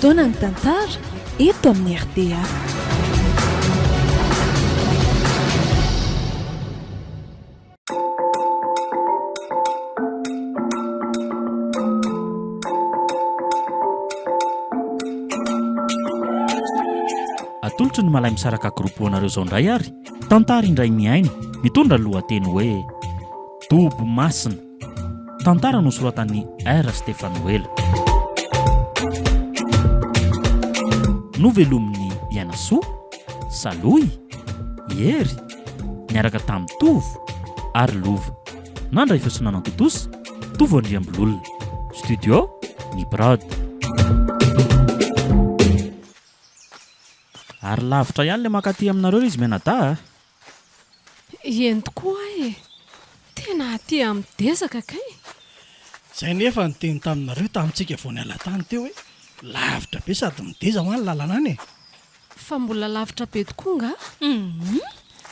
fotoana ny tantara eto amin'ny RDA. Atolotry ny malay misaraka groupe-anareo zao indray ary tantara indray miaina mitondra lohateny hoe Dobo Masina. Tantara nosoratan'ny R. Stefanuel. Novelomin'ny Ianasoa, Saloy, Hery, niaraka tamin'ny Tovo ary Lova. Nandray fiantsoana Totosa, Tovo Andriambololona. Studio, ny Brad. Ary lavitra ihany le makaty aminareo izy menada. Eny tokoa e. Tena aty amin'ny desaka kay. Zay nefa ny teny taminareo tamintsika vao niala tany teo hoe lavitra be sady mideza ho any lalana any e. Fa mbola lavitra be tokoa nga?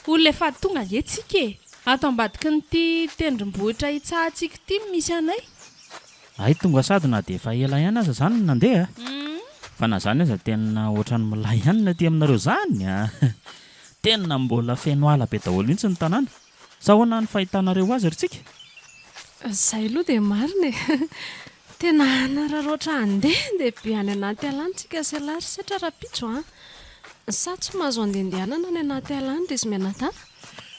Olona efa tonga etsika e. Ato ambadiky nyty tendrombohitra itsahantsika ity misy anay. Ay tonga sady na dia efa ela ihany aza zany nandeha. Fa na zany aza tena ohatrany milay ihany na ty aminareo zany a. Tena mbola feno ala be daholo mihitsy ny tanàna. Sahoana ny fahitanareo azy ry tsika? Zay aloha dia marina e. Tena nararoatra andeha be any anaty alantsika sy alary setra rapitso a. Sa tsy mahazo andehandehanana ny anaty alanitra izy menata?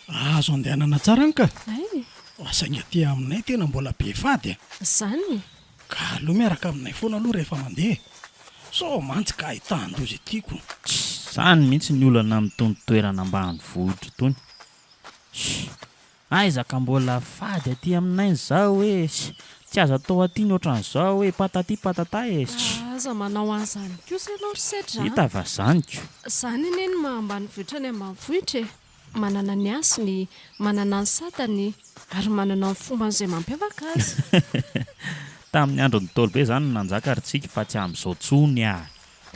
Azo andehanana tsara ny ka. Ay. Sainga ty aminay tena mbola be fady. Zany. Ka aloha miaraka aminay foana aloha rehefa mandeha. So mantsy ka ahitàn-dozy tiako. Zany mihitsy ny olana amin'itony toerana ambanivohitra itony. Aizaka mbola fady aty aminay zao hoe tsy azo atao aty ny ohatran'izao hoe patati patata e. Aza manao an'izany kosa ianao ry setra. Hita va zany ko. Zany iny maha ambanivohitra ny ambanivohitra e. Manana ny asiny, manana ny satany, ary manana ny fomban'izay mampiavaka azy. Tamin'ny andro Ntaolo be zany nanjaka ry tsika fa tsy amin'izao tsony a.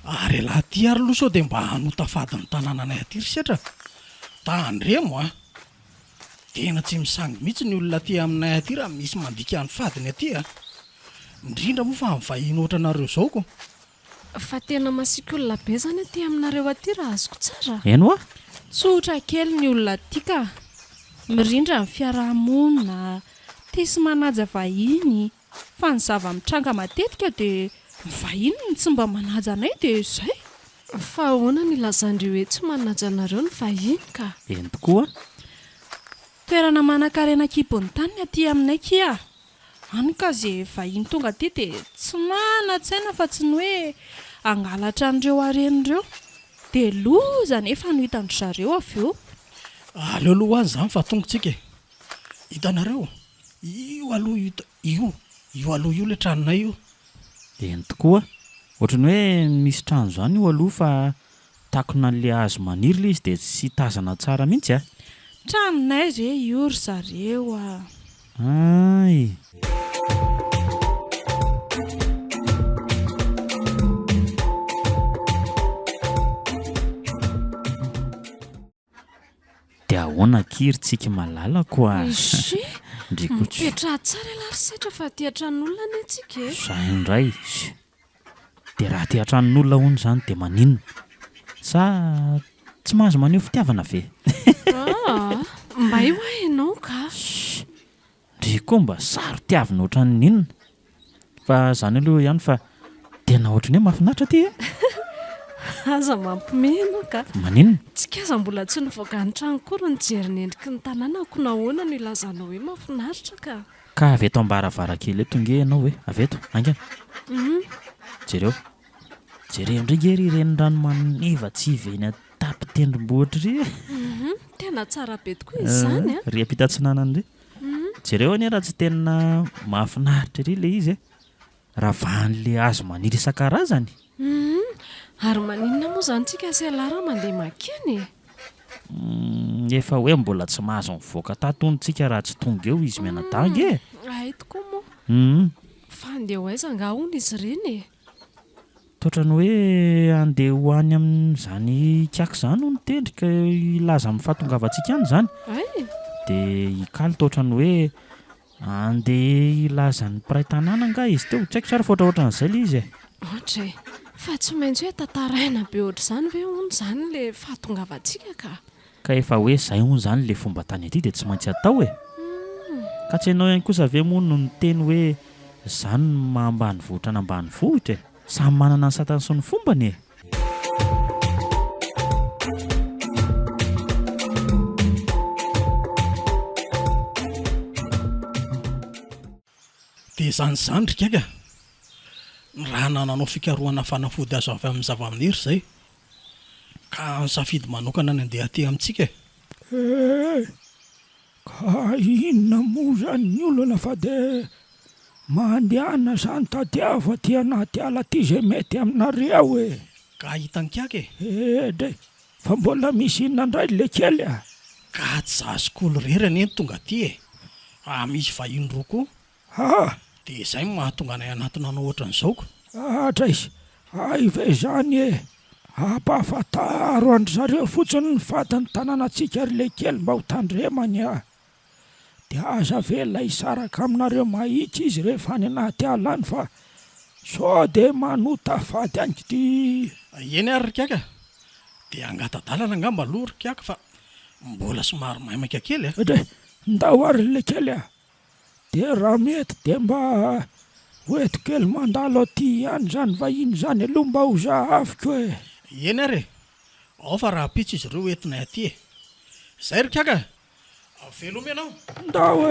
Ary laha ty ary loso dia mba hanotafady ny tanànanay aty ry setra. Tandremo a. Tena tsy misangy mihitsy ny olona aty aminay aty raha misy mandika ny fadiny aty a. Indrindra moa fa mivahiny ohatranareo zao ko. Fa tena masika olona be zany aty aminareo aty raha azoko tsara. Eno a? Tsotra kely ny olona aty ka. Mirindra ny fiarahamonina, tesy manaja vahiny. Fa ny zava-mitranga matetika dia vahiny ny tsy mba manaja anay dia izay. Fa ahoana ny lazandreo hoe tsy manaja anareo ny vahiny ka? Eny tokoa. Toerana manan-karena kibon'ny tany aty aminay kia. Any ka izay vahiny tonga aty dia tsy mana-tsaina fa tsy ny hoe angalatra an'ireo haren'ireo. Dia loza nefa no hitan-dry zareo avy eo. Aleo aloha any zany fa tongotsika e. Hitanareo? Io aloha io aloha io le tranonay io. Eny tokoa. Ohatrany hoe misy trano zany io aloha fa takona an'le hazo maniry le izy dia tsy tazana tsara mihitsy a. Tranonay re io ry zareo a. Ay. Dia ahoana kiry tsika malalako a. Izy Ndrikotry. mipetra tsara ilary setra fa ty antran'olona ny antsika e. Zay indray. Dia raha ty antranon'olona hono zany dia maninona? Sa tsy mahazo maneho fitiavana ve? Mba io hainao ka. Ndriko mba saro tiavina ohatran'inona. Fa zany aloha ihany fa tena ohatrany hoe mahafinaritra ty e. Aza mampimeno ka. Maninona? Tsika aza mbola tsy nivoaka ny trano kory ny jery ny endriky ny tanàna ako nahoana no ilazanao hoe mahafinaritra ka. Ka avy eto ambara-varakely eto nge ianao hoe avy eto angana. Jereo. Jereo indray ry reny rano maniva tsy hiveny atapy tendrombohitra ry. Tena tsara be tokoa izany a. Ry ampitatsinanany ry. Jereo anie raha tsy tena mahafinaritra ry le izy e. Raha vahan'le hazo maniry isan-karazany. Ary maninona moa zany tsika sy alara mandeha makeny e. Efa hoe mbola tsy mahazo mivoaka tatontsika raha tsy tonga eo izy menadanga e. Ay tokoa moa. Fa andeha ho aiza nga hono izy ireny e. Totrany hoe andeha ho any amin'izany kiaka zany ho nitendrika ilaza amin'ny fahatongavantsika any zany. Ay. Dia ikaly totrany hoe andeha ilaza ny mpiray tanàna nga izy teo. Tsy haiko tsara fa ohatraohatran'izay le izy e. Ohatra e. fa tsy maintsy hoe tantaraina be ohatr' izany ve hony izany le fahatongavantsika ka efa hoe izay hono izany le fomba tany aty dia tsy maintsy atao e ka tsy hainao ihany kosa ve moa no ny teny hoe izany mahambany vohitra nambany vohitra e samy manana ny satany sy ny fombany e dia izany drikaka raha nananao fikarohana fanafody azo avy amin'ny zava-maniry izay ka nisafidy manokana ny andeha aty amintsika ka inona moa zany ny olona fa dia mandehana izany tadiavo aty anaty ala ty izay mety aminareo e ka hitany kiaka dre fa mbola misy inona indray le kely ka tsy zazokolo rery anie ny tonga aty misy vahiny roa koa dia izay mahatonga anay anatiny anao ohatran'izaoko atra izy ay ve zany ampahafantaro andry zareo fotsiny ny vadiny tanànatsika ry le kely mba ho tandremany dia aza vela isaraka aminareo mahitsy izy rehefa any anaty alany fa sao dia manota fady anyty eny ary rikaka dia angatadalana angamba aloha rikaka fa mbola somary maimaka kely dre ndao ary le kely dia raha mety dia mba hoeto kely mandalo aty ihany zany vahiny zany aloha mba ho zahaviko eny ary ao fa raha pitsy izy ireo entinay aty izay rikaka veloma ianao ndao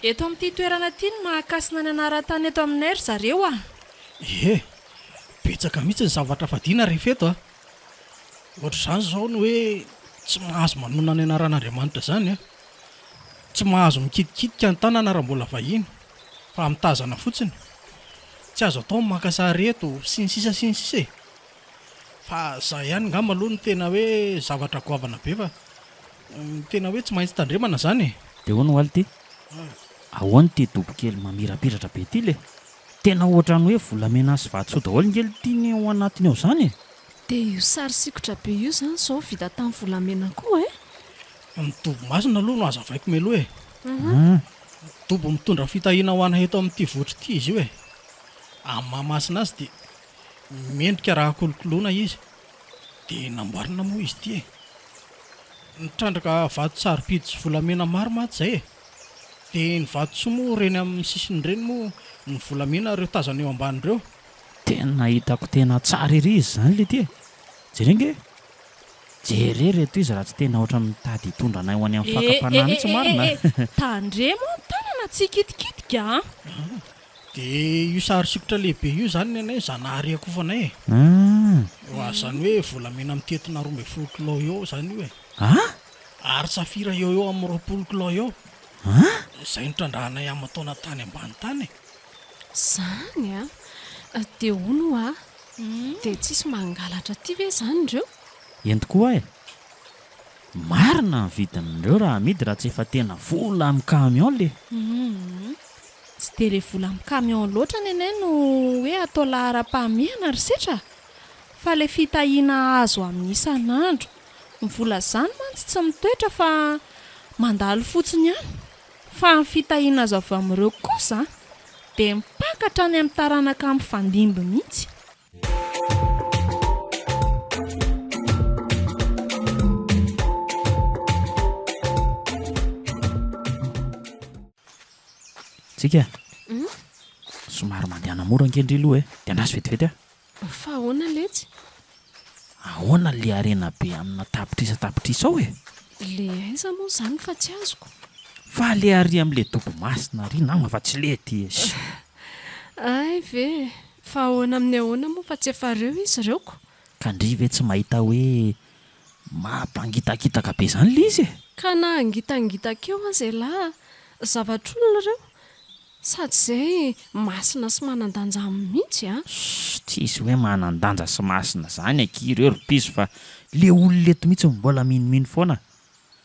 eto amin'ity toerana ity ny mahakasina ny anara-tany eto aminay ry zareo betsaka mihitsy ny zavatra fadiana rehefa eto ohatr'izany zao ny hoe tsy mahazo manona ny anaran'Andriamanitra zany tsy mahazo mikidikitika ny tanana raha mbola vahiny fa mitazana fotsiny tsy azo atao makasary eto sy ny sisa fa za ihany ngamba aloha ny tena hoe zavatra goavana be fa tena hoe tsy maintsy tandremana zany dia hono ho aly ty ahoany ty dobokely mamirapiratra be ty le tena ohatrany hoe volamena sy vatso daholo ngely tiany ao anatiny ao zany dia io sary sikotra be io zany zao vita tamin'ny volamena koa ny dobo masina aloha no azavaiko meloha dobo mitondra fitahiana ho ana eto amin'ity votra ity izy io amin'ny mahamasina azy dia mendrika raha kolokoloana izy dia namboarina moa izy ity nitrandraka vato saropidy sy volamena maro maty zay dia ny vatosoa moa reny amin'ny sisiny reny moa ny volamena reo tazana eo amban'ireo tena hitako tena tsara ery izy zany le ty jerenge jerereto izy raha tsy tena ohatry mitady hitondranay ho any amin'ny fakam-panana itsy marina tandremo ny tanana tsy kitikitika dia io sary sikotra lehibe io zany ny anay zanahary akofanay ho azy zany hoe volamena mitetina 12 kilao eo zany io ary safira eo amin'ny 20 kilao eo izay nitrandrahanay amin'ny taona tany ambany tany zany dia hono dia tsisy mangalatra ty ve zany ireo ento koa marina ny vidin'ireo raha amidy raha tsy efa tena vola amin'ny camion le tsy dia le vola amin'ny camion loatra ny anay no hoe atao lahara-pahamehana ry setra fa le fitahiana azo amin'ny isan'andro ny vola zany mantsy tsy mitoetra fa mandalo fotsiny ihany fa ny fitahiana azo avy amin'ireo kosa dia mipakatra any amin'ny taranaka amin'ny fandimby mihitsy tsika somary mandehana mora ankendry aloha dia andraso vetivety fa ahoana letsy ahoana le arena be amina tapitrisa ao le aiza moa zany fa tsy azoko fa le ary amin'le dobo masina ry nama fa tsy lety ay ve fa ahoana amin'ny ahoana moa fa tsy efa reo izy reoko ka ndry ve tsy mahita hoe mampangitakitaka be zany le izy ka na angitangitaka eo azay lahy zavatr'olona reo sady izay masina sy manandanja amin'ny mihitsy tsy izy hoe manandanja sy masina zany akireo rypiso fa le ololeto mihitsy mbola minomino foana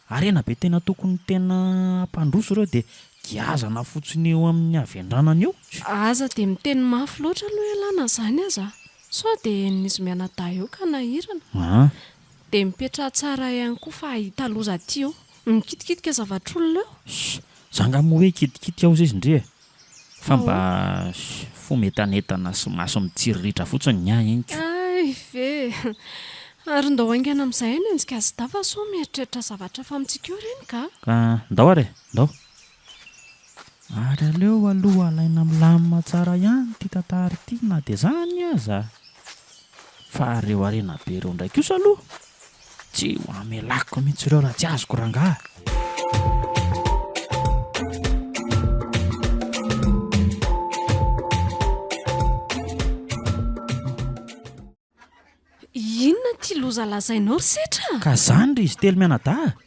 arena be tena tokony tena mpandroso ireo dia giazana fotsiny eo amin'ny avendranana eo aza dia miteny mafy loatra aloha ialana zany aza sao dia nisy mianada eo ka nahirana dia mipetra tsara ihany koa fa ahita loza aty eo mikitikitika zavatr'olona eo. Zanga mo hoe kitikitika ao izy indre fa mba fometanetana sy maso mitsiriritra fotsiny ny ahy inyka. Ay ve ary ndao aingana amin'izay eny enjika azy dafa so mieritreritra zavatra fa amintsika eo ireny ka ndao ary ndao ary aleo aloha alaina milamina tsara ihany ty tantara ty na dia zany aza fa reo arena be reo ndraiky osa aloha tsy ho amelako mihitsy ireo raha tsy azoko rangaha. inona ty loza lazainao ry setra Ka zany ry izy telo mianada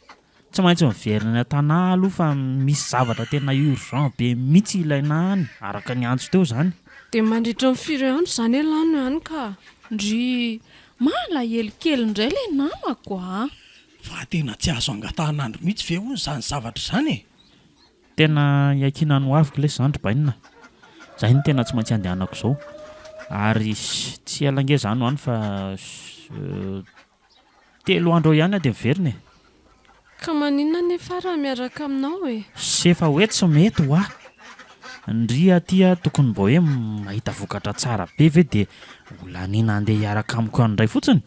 tsy maintsy miverina tanahy aloha fa misy zavatra tena urgent be mihitsy ilaina any araka ny antso teo zany. dia mandritra ny firy andro izany elano ihany ka ndry malahelikely indray le namako a. fa tena tsy azo angatanandro mihitsy ve hoy zany zavatra izany e. Tena iakina no aviko le zandry bainina zay ny tena tsy maintsy andehanako izao ary tsy alange zany ho any fa 3 andro ihany aho dia miverina e. ka maninona nefa raha miaraka aminao e. Sefa hoe tsy mety ho aho ndry atya tokony mba hoe mahita vokatra tsara be ve dia olaniana andeha hiaraka amiko andray fotsiny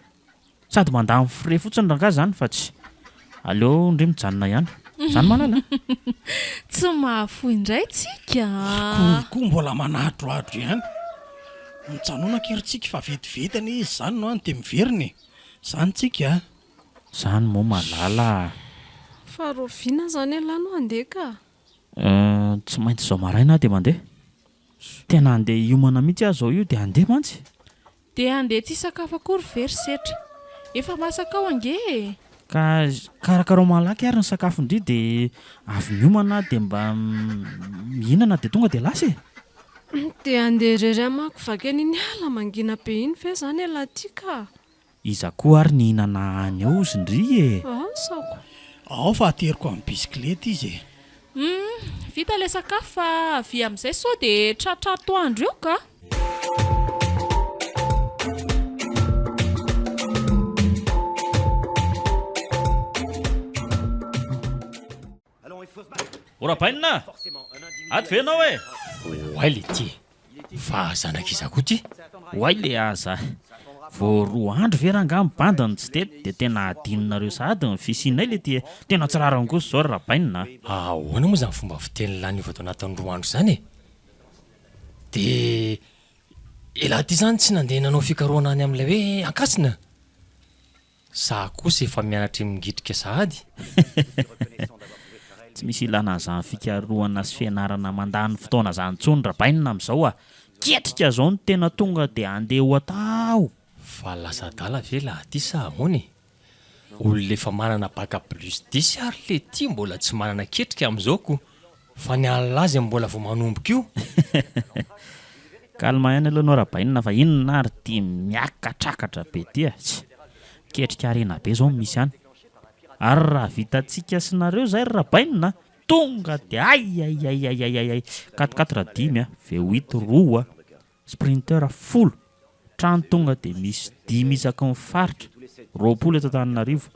sady mandany fre fotsiny rangaha zany fa tsy aleo ndry mijanona ihany zany manala. Tsy mahafoy indray tsika. koa mbola manahadroadro ihany mitsanona keritsika fa vetivety izy zany no any dia miverina zany tsika. Zany moa malala fa roviana zany elano andeha ka tsy maintsy izao maraina dia mandeha tena andeha hiomana mihitsy aho zao io dia andeha mantsy. Dia andeha tsy sakafo akory very setra efa masaka ao ange. Ka karakarao malaky ary ny sakafo indry dia avy miomana dia mba mihinana dia tonga dia lasa e. dia andeha irery amako vakeny iny ala mangina be iny ve zany ela ty ka Iza koa ary ny hinana any eo izy ndry e. sako ao fa ateriko amin'ny bisikileta izy e. Vita le sakafo fa avy amin'izay sao dia tratra atoandro eo ka. Orapainina aty ve ianao e. Oay le ty fa zanak'iza koa ty Hoay le aza vao 2 andro ve rangaha mibandany tsy tety dia tena adinonareo sady ny fisianay le ty tena tsy rarangoso zao ry rapainina. ahoana moa zany fomba fiteny lany ova tao anatin'ny 2 andro zany e. Dia elahy ty zany tsy nandeha nanao fikarohana any amin'ilay hoe ankasina sa kosa efa mianatra mingitrika sahady. Tsy misy ilana zany fikarohana sy fianarana mandany fotoana zany intsony rapainina amin'izao a ketrika zao ny tena tonga dia andeha ho atao. Fa lasa dala ve laha ty sa ahoana e. Olona efa manana baka plus 10 ary le ty mbola tsy manana ketrika amin'izao ko fa ny alalazy mbola vao manomboka io. Kalma ihany aloha anao rapainina fa inona ary ty miakatrakatra be ty a tsy ketrika arena be zao misy any ary raha vitantsika sy nareo zay ry rapainina tonga dia ay 4-4 ve 8 sprinter 10 trano tonga dia misy 5 isaky ny faritra 20 eto Antananarivo.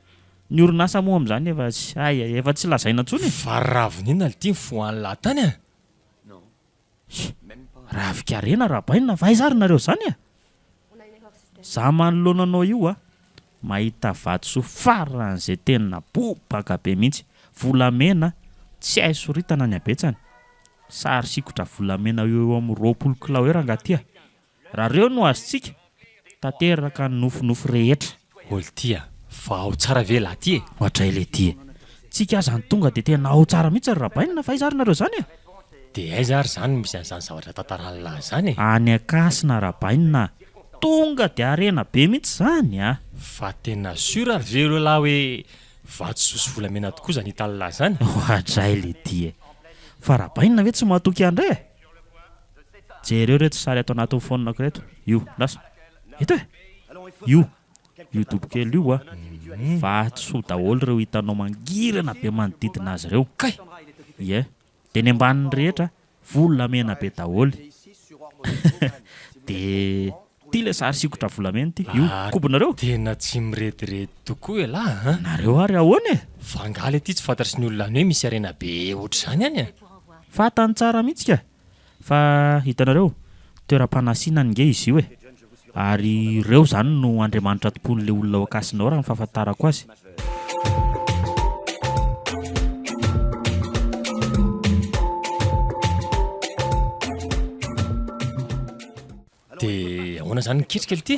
Ny orinasa moa amin'izany efa tsy efa tsy lazaina intsony. Fa ravinina le ty foany lahatany a. Ravikarena rapainina fa aiza ary nareo zany a. Za manoloana anao io a mahita vatosoa faran'izay tena bobaka be mihitsy volamena tsy hay soritana ny abetsany sary sikotra volamena eo amin'ny 20 kilao era angaty a. Raha reo no azontsika tanteraka ny nofinofo rehetra. Olo ty a fa ao tsara ve laha ty e. Ohatray le ty e tsika aza ny tonga dia tena ao tsara mihitsy ary rapainina fa aiza ary nareo zany a. Dia aiza ary zany misy an'izany zavatra tantarany lahy zany e. Any akasina rapainina tonga dia arena be mihitsy zany a. Fa tena sur ary vereo lahy hoe vatososy volamena tokoa zany hitany lahy zany. Ohatray le ty e fa rapainina ve tsy mahatoky andray e. Jereo reto sary ato anatin'ny fononako reto io lasa eto e io dobokely io a vatsoa daholo ireo hitanao mangirana be manodidina azy ireo Kay ie dia ny ambaniny rehetra volamena be daholo dia ty le sary sikotra volamena ty io kobonareo tena tsy miretirety tokoa e lahy a nareo ary ahoana e fa ngaly aty tsy fantatry ny olona ny hoe misy arena be ohatr' izany any a fatany tsara mihitsy ka fa hitanareo toeram-panasiana nge izy io e ary ireo zany no andriamanitra tompon'le olona ao akasinao raha ny fahafantarako azy dia ahoana zany niketrika ly ty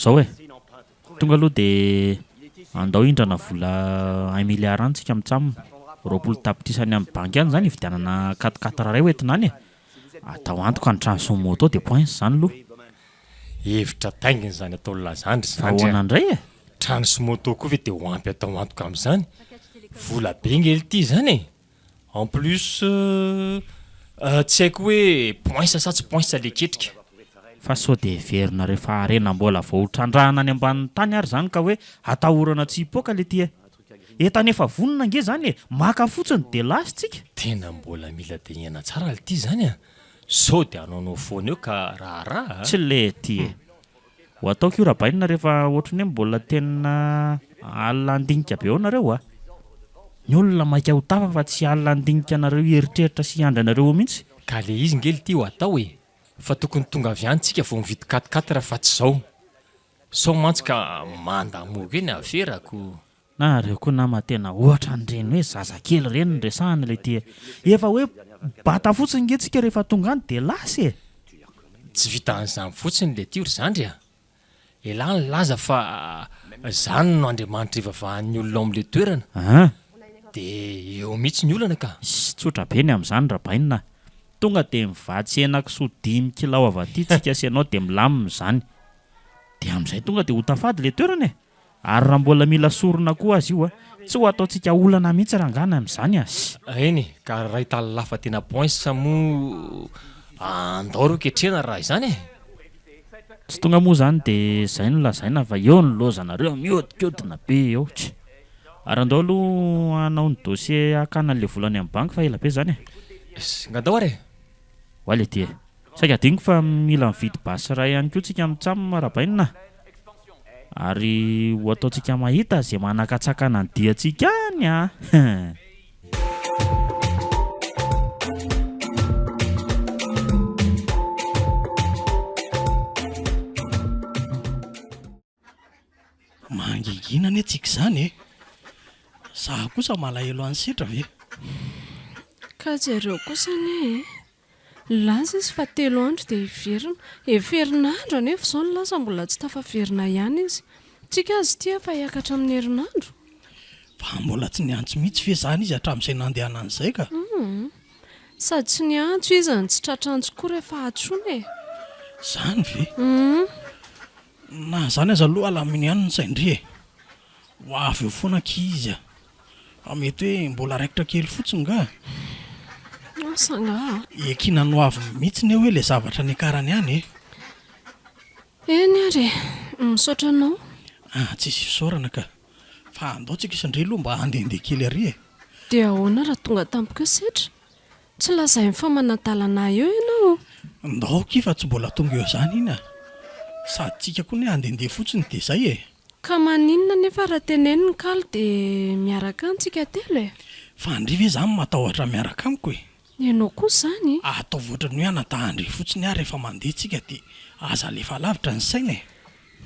zao e tonga aloha dia andao indrana vola 1 milliard antsika mitsamina roapolo tapitrisany amin'ny banky any zany ividianana 4 ray oentina any e atao antoka ny transomoto de points zany aloha hevitra tainginy zany atao lazandry ahoana indray e transmoto koa ve dia ho ampy atao antoka amin'izany vola be ngely ity zany e en plus tsy haiko hoe points sa tsy points le ketrika fa sao dia verina rehefa arena mbola vao trandrahana any ambanin'ny tany ary zany ka hoe atahorana tsy hipoaka le ty e eta nefa vonona nge zany e maka fotsiny dia lasitsika tena mbola mila deniana tsara le ty zany a sao dia anaonao foana eo ka raharaha tsy le ty e ho ataoko io rahabainina rehefa ohatrany hoe mbola tena alina andinika be ao nareo a ny olona maika ho tafa fa tsy alina andinika anareo heritreritra sy andra anareo ao mihitsy ka le izy ngely ty ho atao e fa tokony tonga avy antsika vao mividy 4 fa tsy zao sao mantsy ka mandamogo eny averako na reo koa nama tena ohatra nyreny hoe zazakely reny ny resahana le ty efa hoe bata fotsiny ngetsika rehefa tonga any dia lasy e tsy vita an'izany fotsiny le ty ry zandry a elahy ny laza fa zany no andriamanitra ivavahan'ny olona ao amin'le toerana dia eo mihitsy ny olana ka tsotra be ny amin'izany rahabainina tonga dia mivatsy henakisoa 5 kilao avy aty tsika sy ianao dia milamina izany dia amin'izay tonga dia ho tafady le toerana e ary raha mbola mila sorona koa azy io a tsy ho ataontsika olana mihitsy rangana amin'izany a eny ka raha hitalafa tena points mo andao reo ketrena raha izany e tsy tonga moa zany dia izay no lazaina fa eo ny lozanareo miodikodina be eo tsy ary andao aloha anao ny dossier akana n'le volany amin'ny banky fa ela be zany e ngadao ary ho ale ty e saika adiniko fa mila mividy basy ray ihany koa tsika mitsamina rahabainina ary ho ataontsika mahita zay manakatsakana ny diantsika any a mangingina ny atsika izany e za kosa malahelo any setra ve ka jereo kosany e laza izy fa 3 andro dia hiverina herinandro anefa izao ny lasa mbola tsy tafaverina ihany izy tsika azy tia fa hiakatra amin'ny herinandro fa mbola tsy niantso mihitsy fe zany izy hatramin'izay nandehanana an'izay ka sady tsy niantso izy ny tsy tratranjo koa rehefa atsona e zany ve na zany aza aloha alaminy ihany ny saindry e ho avy eo foana kizy a mety hoe mbola raikitra kely fotsiny nga asanga ekina no avy mihitsy ny hoe le zavatra ny akarany ihany e eny ary misaotra anao tsisy fisaorana ka fa andaotsika isandre aloha mba handehandeha kely ary e dia ahoana raha tonga tampoko setra tsy lazay ny famanadalana eo ianao ndaoky fa tsy mbola tonga eo zany iny a sady tsika koa ny handehandeha fotsiny dia zay e ka maninona nefa raha teneny ny kaly dia miaraka antsika telo e fa andry ve zany matahotra miaraka amiko e ianao koa zany atao voatrany hoe anadahandry fotsiny ary rehefa mandeha tsika dia aza lefa lavitra ny saina e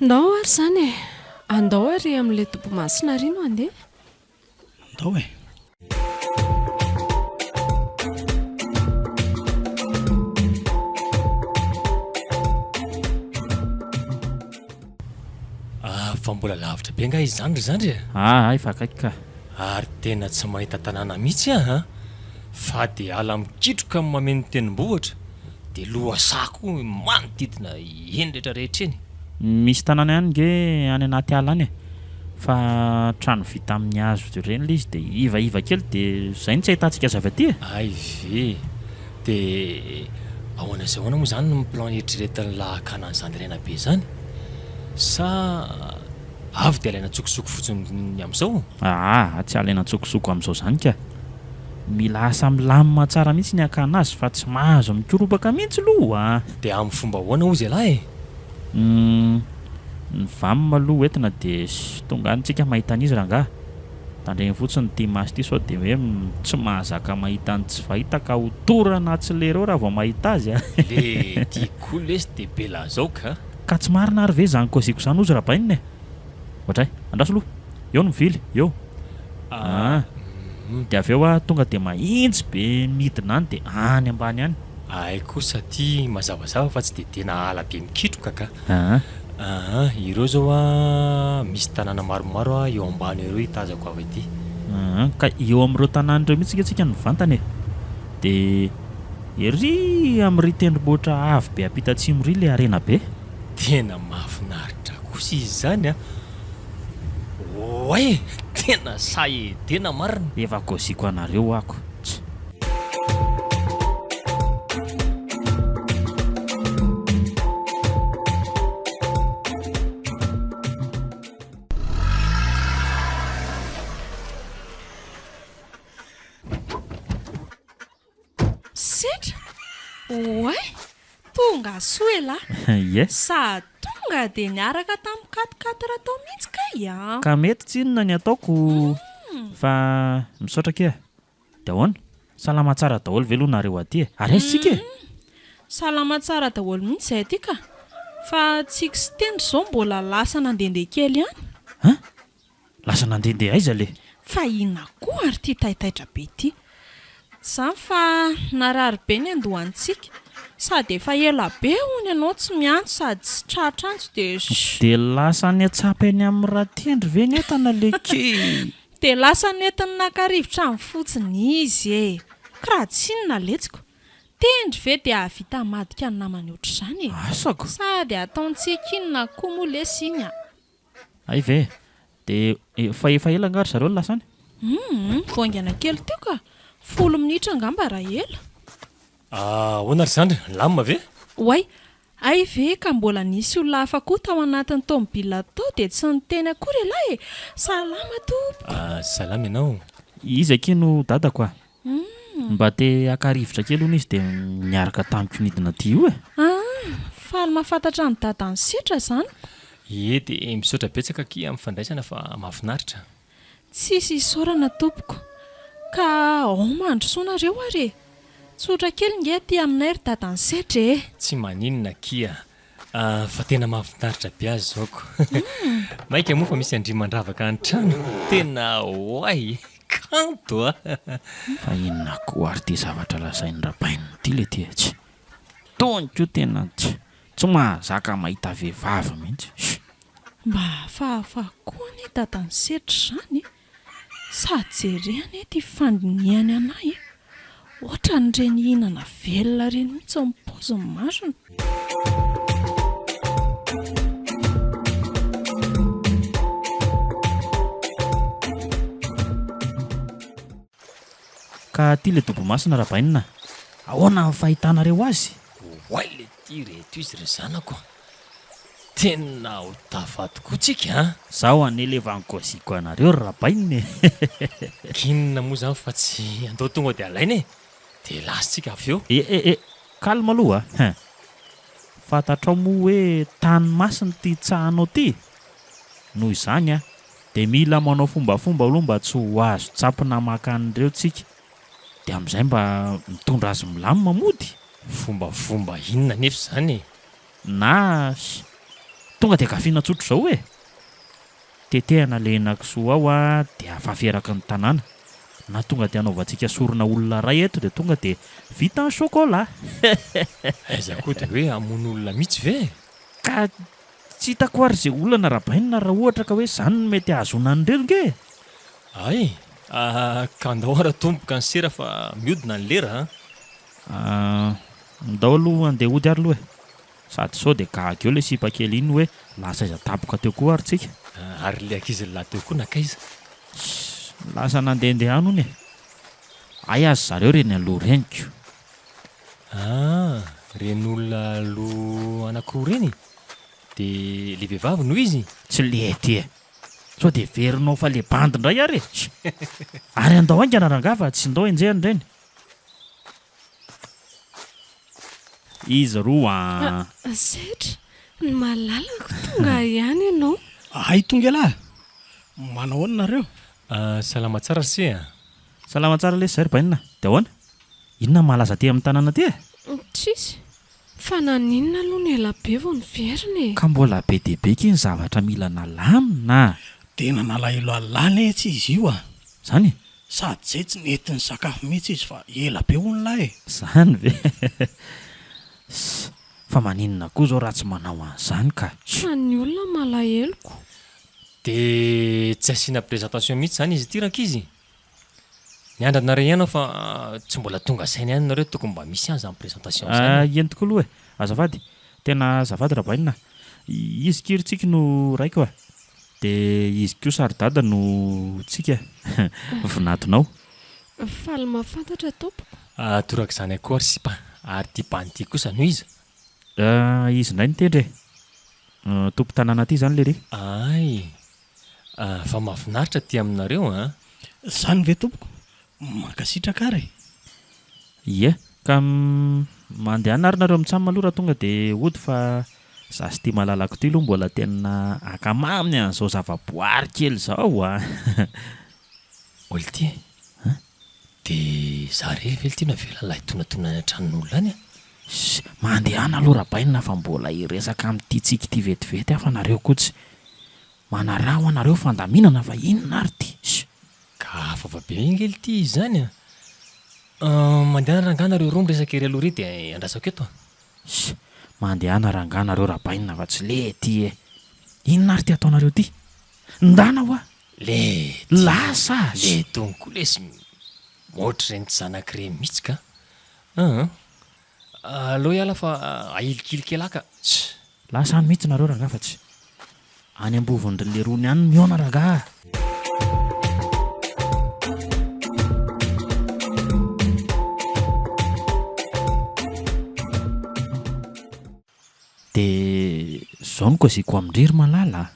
ndao ary zany e andao ary amin'ilay tobo masina rino andeha ndao e fa mbola lavitra be nga izy zandry zandry ay fa akaiky ka ary tena tsy mahita tanàna mihitsy a fa dia ala mikitroka amin'ny mameno tenim-bohatra dia lohasako manodidina eny rehetra rehetra eny misy tanàna ihany nge any anaty ala any e fa trano vita amin'ny hazo ireny le izy dia ivaiva kely dia zay ny tsy ahitantsika azy avy aty e ay ve dia ahoana zay ahoana moa zany ny plan eritreretin'ny lahakana an'izany rena be zany sa avy dia alaina tsokosoko fotsiny amin'izao tsy alaina tsokosoko amin'izao zany ka mila asa milamina tsara mihitsy ny akana azy fa tsy mahazo mikorobaka mihitsy loha dia amin'ny fomba ahoana ozy alahy Ny vamy maloha entina dia tonga antsika mahita an'izy rangaha tandregny fotsiny tia masy ity sao dia hoe tsy mahazaka mahita ny tsy fahita ka ho torana tsy lereo raha vao mahita azy a le tiako lesy dia be lazao ka tsy marina ary ve zany koziko zany ozy rahabainina e ohatray andraso aloha eo no mivily eo dia avy eo a tonga dia mahitsy be midina any dia any ambany any ay kosa ty mazavazava fa tsy dia tena ala be mikitroka ka ireo zao a misy tanàna maromaro a eo ambany ireo hitazako avy aty ka eo amin'ireo tanàna ireo mihitsy tsika ny vantany e dia ery amin'ry tendrombohitra avy be ampitatsimo ry le arena be tena mahafinaritra kosa izy zany a oay tena saedena marina efa koziko anareo ako setra oay tonga soela ye sa tonga dia niaraka tamin'ny katokatara tao mihitsy ka ia ka mety tsinona ny ataoko fa misaotra ke dia ahoana salama tsara daholo velonareo aty e ary aizysika e salama tsara daholo mihitsy izay aty ka fa tsika sy tendry izao mbola lasa nandehandeha kely ihany lasa nandehandeha aiza le fa ina koa ary ity taitaitra be ity zany fa narary be ny andohantsika sady efa ela be hony ianao tsy miantso sady tsy tratrantso dia lasa ny atsapy any amin'ny raha tendry ve ny entana le ke dia lasa netiny nakarivotra amin'ny fotsiny izy e karaha tsinona letsiko tendry ve dia havita madika ny namany ohatr'izany e asako sady ataontsika inona koa moa lesy iny a ay ve dia fa efa ela angary zareo ny lasany voaingana kely teo ka 10 minitra angamba raha ela hoana ry zandry lamina ve oay ay ve ka mbola nisy olona hafa koa tao anatin'ny tomobila tao dia tsy niteny akory lahy e salama tompo salama ianao izy akino dadako a mba te hakarivotra kely hono izy dia miaraka tamiko nidina ty io e faly mahafantatra ny dadany setra zany ie dia misaotra betsaka ky amin'ny fandraisana fa mahafinaritra tsisy isaorana tompoko ka ao mandrosoanareo ary tsotra kely nge ty aminay ry dadany setra e tsy maninona kia fa tena mahafinaritra be azy zaoko maika moa fa misy andrimandravaka ny trano tena oay kanto a fa inona koa ary ty zavatra lazainy rabaininy ty le ty tsy toniko tena tsy mahazaka mahita vehivavy mihitsy mba hafahafa koa ny dadany setra zany sady jerehany ty fandiniany anay ohatra ny reny hinana velona reny mihitsy ao amin'ny paoziny masona ka ty le dobomasina rabainina ahoana ny fahitanareo azy oay le ty reto izy ry zanako tena ho tafatokoa tsika zaho anelevany koziko anareo ry rabainina kinona moa zany fa tsy andao tonga dia alaina e dia lasitsika avy eo kalma aloha fantatrao moa hoe tany masiny ty tsahanao ty noho izany a dia mila manao fombafomba aloha mba tsy ho azo tsampina makan'ireo tsika dia amin'izay mba mitondra azy milamina mody fombafomba inona nefa zany na tonga dia kafiana tsotro izao e tetehana le henakisoa ao a dia afaferaka ny tanàna na tonga dia anaovantsika sorona olona ray eto dia tonga dia vita ny chocolat aiza koa dia hoe hamono olona mihitsy ve ka tsy hitako ary izay olana rabainina raha ohatra ka hoe izany no mety ahazona an'ireo nge ay ka andao ara tomboka ny sera fa miodina ny lera ndao aloha andeha hody ary aloha e sady sao dia kahakeo le sipa kely iny hoe lasa iza tapoka teo koa ary tsika ary le ankizy lahy teo koa nakaiza lasa nandehandeha any hony e ay azy zareo reny aloha reniko reny olona lo anankiroa reny dia le vehivavy noho izy tsy le ty e sao dia verinao fa le bandy indray ary e ary andao aingana rangaha fa tsy ndao enjehany ireny izy roa setra Ny malalako tonga ihany ianao. ay tonga lahy manao ahoana nareo Salama tsara se a. Salama tsara le zay ry bainina. Dia ahoana? Inona malaza aty amin'ny tanàna aty e? Tsisy. Fa naninona aloha ny ela be vao niverina e. Ka mbola be dia be ky ny zavatra mila nalamina. tena nalahelo alany etsy izy io a Zany? sady zay tsy nety ny sakafo mihitsy izy fa ela be ho ny lahy Zany ve? Fa maninona koa zao raha tsy manao an'izany ka? Fa ny olona malahelo-ko. Dia tsy asiana présentation mihitsy zany izy ity rakizy. Niandranareo ihany aho fa tsy mbola tonga saina ihany nareo tokony mba misy ihany zany présentation zany. Eny tokoa aloha e. Azafady. Tena azafady raha bainina. Izy kiritsika no raiko a. Dia izy koa saridada no tsika. Vinatonao. Faly mahafantatra tompoko. Toraka izany akory sipa ary ty panty kosa no iza. Izy indray nitendry e. Tompo tanàna aty zany le ry. Ay, fa mahafinaritra ty aminareo a. zany ve tompoko mankasitraka ary Ie, ka mandeha ary nareo mitsamy maloha raha tonga dia hody fa za sy tia malalako ty aloha mbola tena akamaminy an'izao zavaboary kely zao a. Olo ty e. Dia za rery vely ty navela lahy tonatona tranon'olona any a. Mandehana aloha raha bainina fa mbola hiresaka amin'ity tsika ity vetivety afa nareo kotsy. Manarao anareo fandaminana fa inona ary ty? Ka afa be ingely ty izy zany a. Mandeha narangana nareo roa miresaka ery aloha ry dia andrasako eto. Mandehana ranganareo raha bainina fa tsy le ty e. Inona ary ty ataonareo ty? Ndana hoa? Le Lasa le tongo lesy motra reny tsy zanak'ireny mihitsy ka. Allo iala fa ahilikilikelaka. lasa any mihitsy nareo rangaha fa tsy any ambovon'ny lerony any miona rangaha. Dia zao no koziko amindriry malala.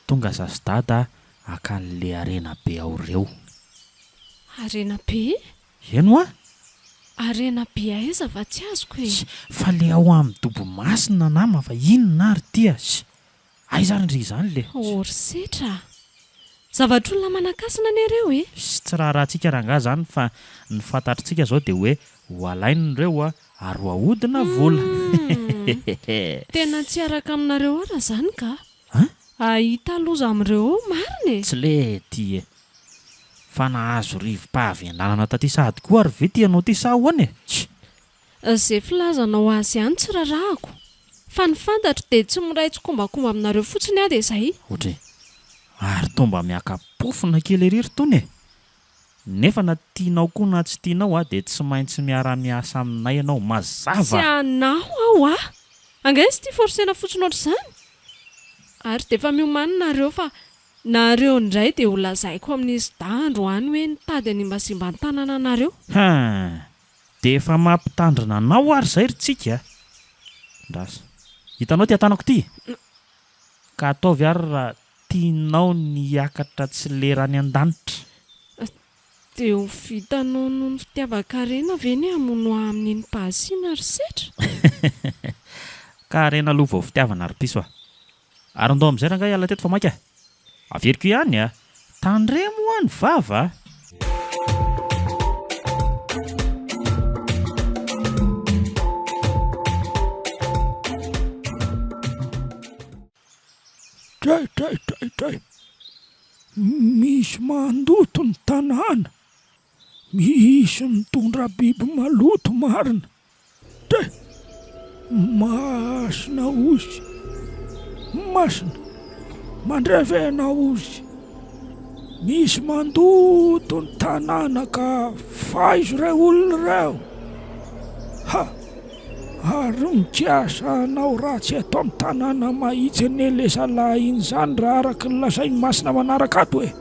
Tonga za sy dada akan'le arena be ao reo. Arena be? Eno a? Arena be aiza fa tsy azoko e. Fa le ao amin'ny dobo-masina nama fa inona ary ty a? Aiza ary ndry izany le? Orisetra. Zavatr'olona manakasina ny ireo e. Tsy raha-rahantsika rangaha zany fa ny fantatritsika zao dia hoe ho alain'ireo a ary ho ahodina vola. Tena tsy araka aminareo ara zany ka. Ahita loza amin'ireo marina e. Tsy le ty e. Fa nahazo rivo-pahavendanana taty sahady koa ary ve ty ianao ty sa ahoana e? Izay filazanao azy ihany tsy rarahako. Fa ny fantatro dia tsy miray tsy kombakomba aminareo fotsiny aho dia izay. Ohatry ary tomba miaka-pofona kely ery tony e. Nefa na tianao koa na tsy tianao a dia tsy maintsy miara-miasa aminay ianao Tsy mazava. anaho aho a. Angaisy ty forsena fotsiny ohatr'izany. Ary dia efa miomanina nareo fa nareo indray dia ho lazaiko amin'izy dandro any hoe nitady any mbasimba ny tanàna nareo. Dia efa mampitandrina anao ary zay ry tsika. Ndrasa hitanao ty atanako ty? Ka ataovy ary raha tianao niakatra tsy lerany an-danitra. Dia ho vitanao noho ny fitiavan-karena ve ny hamono amin'iny mpahasiana ry setra? Ka arena aloha vao fitiavana ary piso a. Ary andao amin'izay rangaha hiala teto fa maika. Averiko ihany a. Tandremo ho any vava. Dray. Misy mandoto ny tanàna. Misy mitondra biby maloto marina. Dray. Masina ozy. Masina. Mandrevena ozy. Misy mandoto ny tanàna ka faizo ireo olona ireo. Ary mikiasa anao raha tsy atao amin'ny tanàna mahitsy ny elesalahy iny zany raha araka ny lasainy masina manaraka ato e.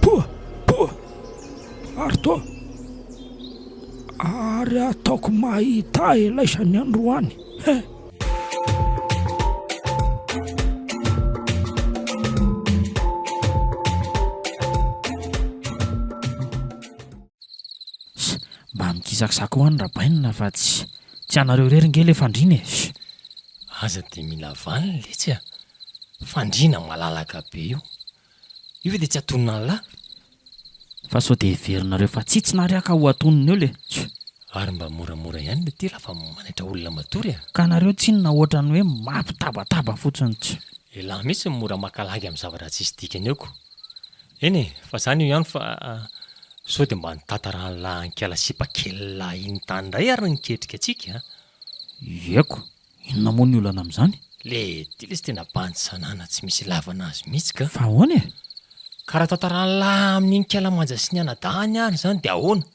Poa. Ary to. Ary ataoko mahita elaisany androany. Mba mikisakisako ho any rabainina fa tsy anareo rery nge le fandriny e. aza dia mila valiny le tsy a fandriana malalaka be io ve dia tsy atonina ny lahy fa sao dia heverinareo fa tsitsy nariaka ho atoniny eo le ary mba moramora ihany le ty lafa manaitra olona matory a ka nareo tsinona ohatrany hoe mampitabataba fotsiny tsy ilahy mihitsy mora makalagy amin'ny zavatra tsisy dikany eoko eny e fa zany io ihany fa sao dia mba nitantara lahy ankala sipa-kely lahy iny tany indray ary niketrika atsika eko inona moa ny olana amin'izany le ty le sy tena banty sanana tsy misy lavana azy mihitsy ka fa ahoana e ka raha tantarany lahy amin'iny kala manja sy ny anadahany ary zany dia ahoana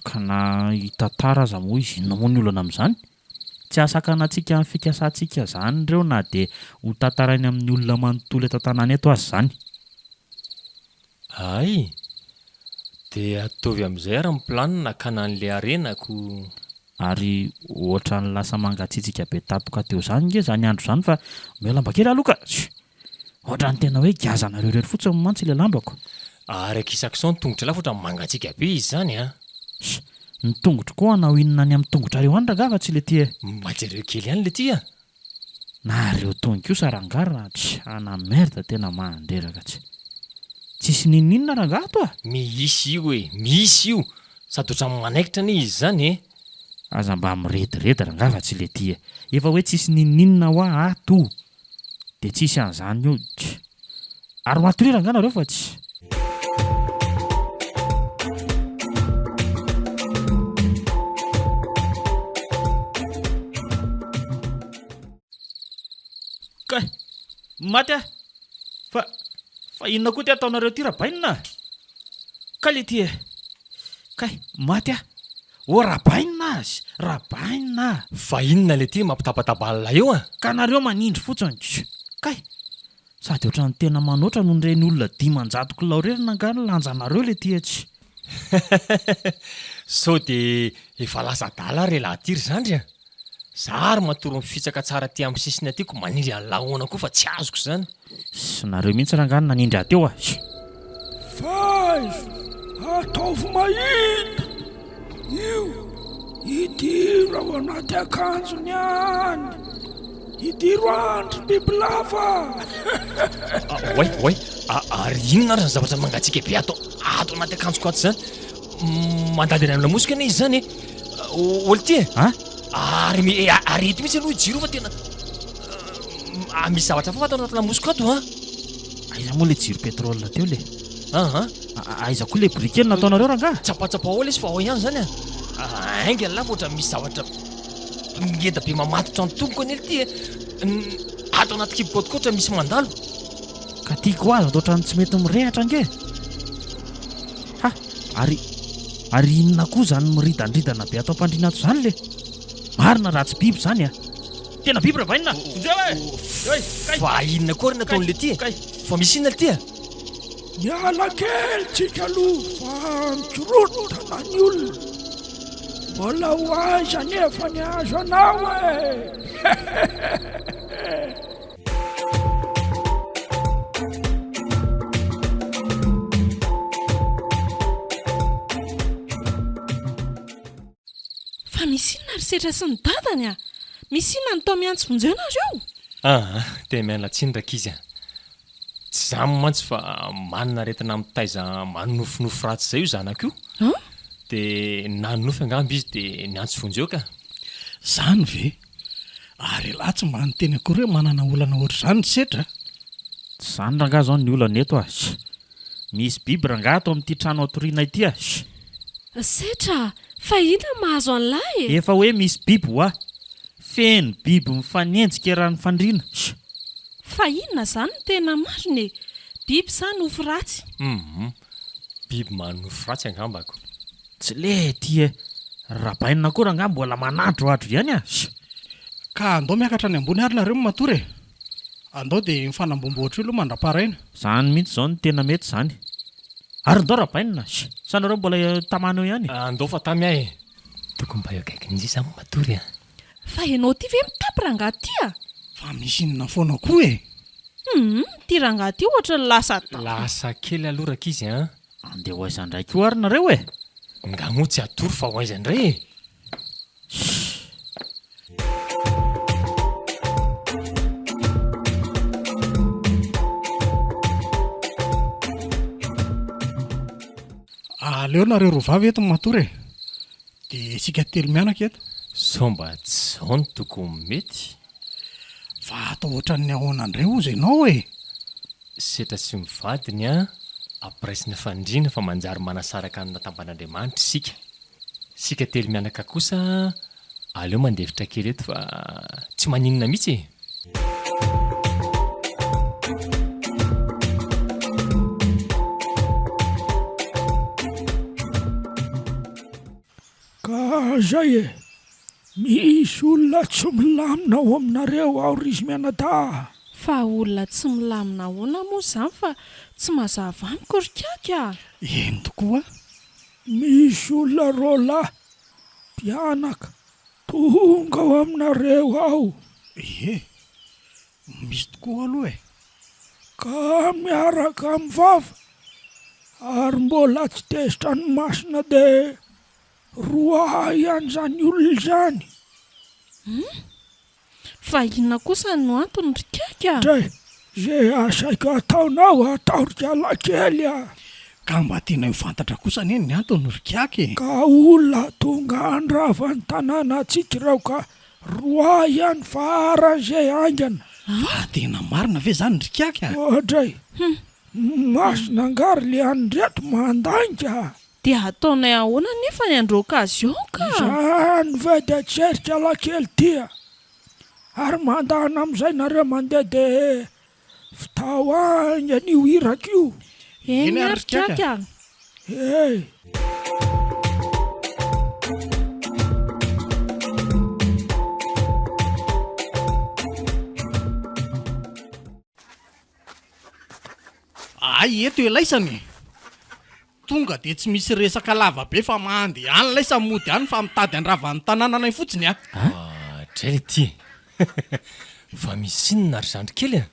ka na hitantara aza moa izy inona moa ny olana amin'izany tsy asakana antsika amin'ny fikasantsika zany ireo na dia ho tantarainy amin'ny olona manontolo eto an-tanàna eto azy zany ay dia ataovy amin'izay ary ny planina kana an'le arenako ary ohatra ny lasa mangatsitsika be tapoka teo zany nge zany andro zany fa meo lamba kely aloka ohatra ny tena hoe gazanareo rery fotsiny mantsy ile lambako ary akisak'izao ny tongotra lahy fa ohatra mangatsika be izy zany a ny tongotro koa na ho inona ny amin'ny tongotra reo any rangava tsy le ty e mba jereo kely ihany le ty a na reo tongokosa rangara tsy anamerda tena mahandreraka tsisy nininona rangato a misy io e misy io sady ohatrany manaikitra ny izy zany e aza mba mirediredy rangava tsy le ty e efa hoe tsisy nininona ho ato dia tsisy an'izany io ary matory ranganareo fa tsy ka maty a fa inona koa ty ataonareo ty rabainina ka le ty e kay maty a o rabainina azy rabainina fa inona le ty mampitabataba eo a ka nareo manindry fotsiny kay sady ohatrany tena manoatra no nireny olona 500 kilao rery nangano lanjanareo le ty tsy sao dia efa lasa dala re lahatiry zandry a zary matoro mifitsaka tsara ty amin'ny sisiny atyko manindry an'lahoana koa fa tsy azoko zany sy nareo mihitsy rangano nanindry ateo a faizo ataovy mahita io idiro ao anaty akanjony any idiro andro bibilava oay ary inona ary zany zavatra mangatsika be ato anaty akanjoko ato zany mandady any amin'ny lamosika ane izy zany olo ty e ary eto mihitsy aloha jiro fa tena misy zavatra fa fatao anaty lamosiko ato a aiza moa le jiro petrole teo le aha aiza koa le brikely nataonareo ranga tsapatsapa ao le izy fa ao ihany zany a aingany lafa ohatra misy zavatra ngeda be mamatotra ny tomboko any ty e ato anaty kibokôtiko ohatra misy mandalo ka tiako azy ohatrany tsy mety mirehatra nge ha ary inona koa zany miridandridana be atao ampandriana ato zany le marina raha tsy biby zany a tena biby ravainina fa inona koa ry nataon'le ty e fa misy inona le ty a miala kely tsika aloha fa mikorotana ny olona mbola ho aiza nefa ny azo anao e fa misy inona ry setra sy ny dadany a misy inona ny tao miantso vonjeonareo dia mialatsiny izy a tsy zany mantsy fa manina retina mitaiza manofinofo ratsy izay io zanako io dia nanonofy angamby izy dia niantso vonjeo ka zany ve ary lahy tsy mba nyteny akory hoe manana olana ohatr' izany ny setra tsy zany ranga zao ny olana eto a misy biby ranga ato amin'ity trano atoriana ity a setra fa ina mahazo an'lahy e efa hoe misy biby ho a feno biby mifanenjika raha ny fandriana fa inona zany ny tena mariny e biby sa nofo ratsy biby manofo ratsy angambako tsy le ty e rabainina koa ranga mbola manadroadro ihany a ka andao miakatra ny ambony ary nareo matory e andao dia mifanambomboatra io aloha mandra-paraina zany mihitsy zao ny tena mety zany ary ndao rabainina sanareo mbola tamana eo ihany andao fa tamy ahy tokony mba eo akaikin'izay zany matory a fa ianao ty ve mitapy rangaha ty a fa misy inona foana koa e ty rangaha ty ohatra ny lasa kely aloha raka izy a andeha ho aiza ndraiky io ary nareo e nga moa tsy atory fa ho aiza indray e aleo nareo rovavy eto matory dia isika telo mianaka eto sao mba tsao no tokony mety fa atao ohatran'ny ahoanandreo ozy ianao e setra sy mivadiny a ampiraisina fandriana fa manjary manasaraka ny natamban'Andriamanitra sika telo mianaka kosa aleo mandevitra kely eto fa tsy maninona mihitsy e. Ka zay e, misy olona tsy milamina ao aminareo ao ry izy mianata. Fa olona tsy milamina ahoana moa izany fa tsy mazava amiko ry kaka. eny tokoa Misy olona roalahy mpianaka tonga ao aminareo ao misy tokoa aloha e ka miaraka mivava ary mbola tsy tezitra ny masina dia roa ihany zany olona izany. Fa inona kosa no antony ry kaka? Dray, zay asaiko ataonao ataorika alakely a. ka mba tiana hivantatra kosa neny ny antony rykiaka e Ka olona tonga andrava ny tanàna atsika rao ka roa ihany faran'izay angana. fa tena marina ve zany rykiaka Ohatray, masina angary le andreto mandainga. Dia ataonay ahoana nefa ny andro okazion ka? Zany ve dia tserika alakely tia. Ary mandana amin'izay nareo mandeha dia fitahoanga n'io hiraka io. Eny Eny ary ary ry kaka. kaka. Hey. ay eto elaisany tonga dia tsy misy resaka lava be fa mandeha any laisa mody any fa mitady andravan'ny tanànanay fotsiny a Dray le ty fa misy inona ry zandry kely a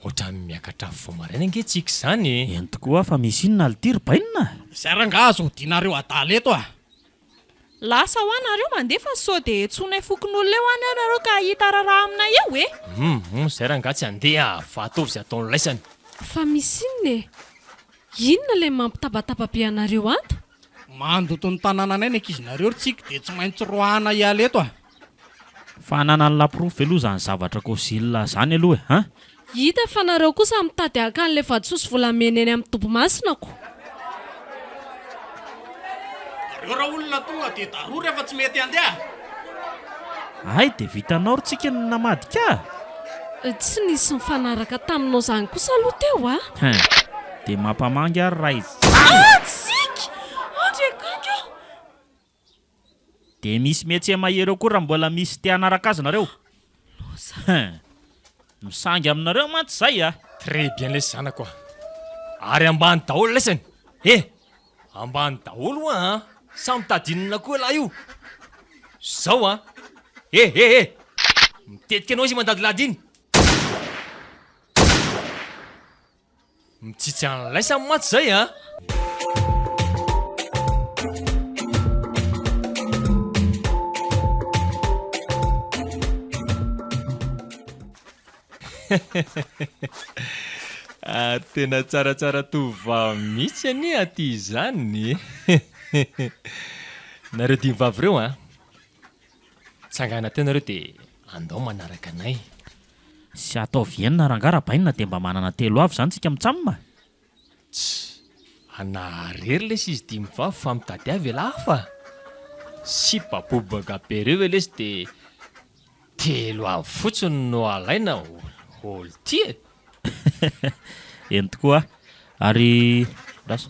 ohatra miakatra vomaraina angetsika izany e. Eny tokoa fa misy inona alitiry bainina. zay ranga azo dianareo adala eto a Lasa ho anareo mandefa sao dia tsonay fokon'olona eo any anareo ka hita raharaha aminay eo e. Zay raha nga tsy handeha fa ataovy izay ataony laisany. Fa misy inona e? Inona le mampitabataba be anareo ato? mandoto ny tanànanay ny ankizinareo ritsika dia tsy maintsy roahana hiala eto a Fa anana ny laprofy aloha zany zavatra kosila zany aloha e. Hita fa nareo kosa mitady akan'le fatsosy volamena eny amin'ny tobomasinako. nareo raha olona tonga dia daroa rehefa tsy mety andeha Ay, dia vitanao ritsika ny namadika. Tsy nisy mifanaraka taminao zany kosa aloha teo a? Dia mampamangy ary raha izy. Tsika! Andre kaka! Dia misy metsy mahery eo koa raha mbola misy te hanaraka azy nareo. Misangy aminareo mantsy zay a. Très bien le zanako a. Ary ambany daholo laisany. Ambany daholo a. Samy tadinina koa lahy io. Zao a. Mitetika anao izy mandadilady iny. Mitsitsy any laisany mantsy zay a. Tena tsaratsara tovavy mihitsy ani aty izany. Nareo dimy vavy reo a. Tsangana teo nareo dia andao manaraka anay. Sy atao vienina rangara bainina dia mba manana telo avy zany tsika mitsamina. Anarery lesy izy dimy vavy fa mitady avy lafa. Sy babobaka be reo ve lesy dia telo avy fotsiny no alaina olo ty e. Eny tokoa. Ary rasa.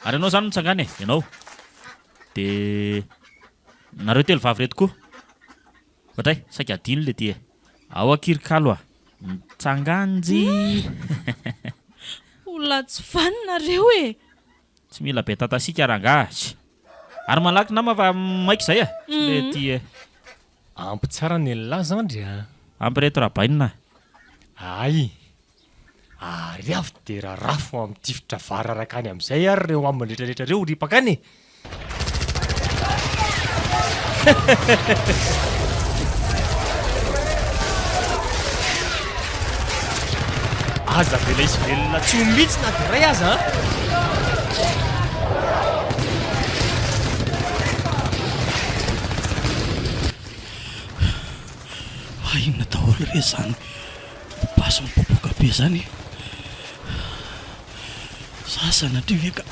Ary ianao zany mitsangana e, ianao. Dia nareo telo vavy reto koa. Ohatray, saika adino le ty e. Ao akirikalo a. Mitsanganjy. Olona tsy vaninareo e. Tsy mila be tatasika rangahy. Ary malaky nama fa maika izay a. Tsy le ty e. Ampy tsara ny lahy zandry a. Ampy reto raha bainina. Ay. Ary avy dia rarafo amin'ny tifitra vararaka any amin'izay ary reo amin'ny rehetrarehetra reo ripaka any. Aza be ilay izy velona tsy ho mihitsy na dia ray aza. daholo re zany basy mipopoka be zany sasana tri ve ka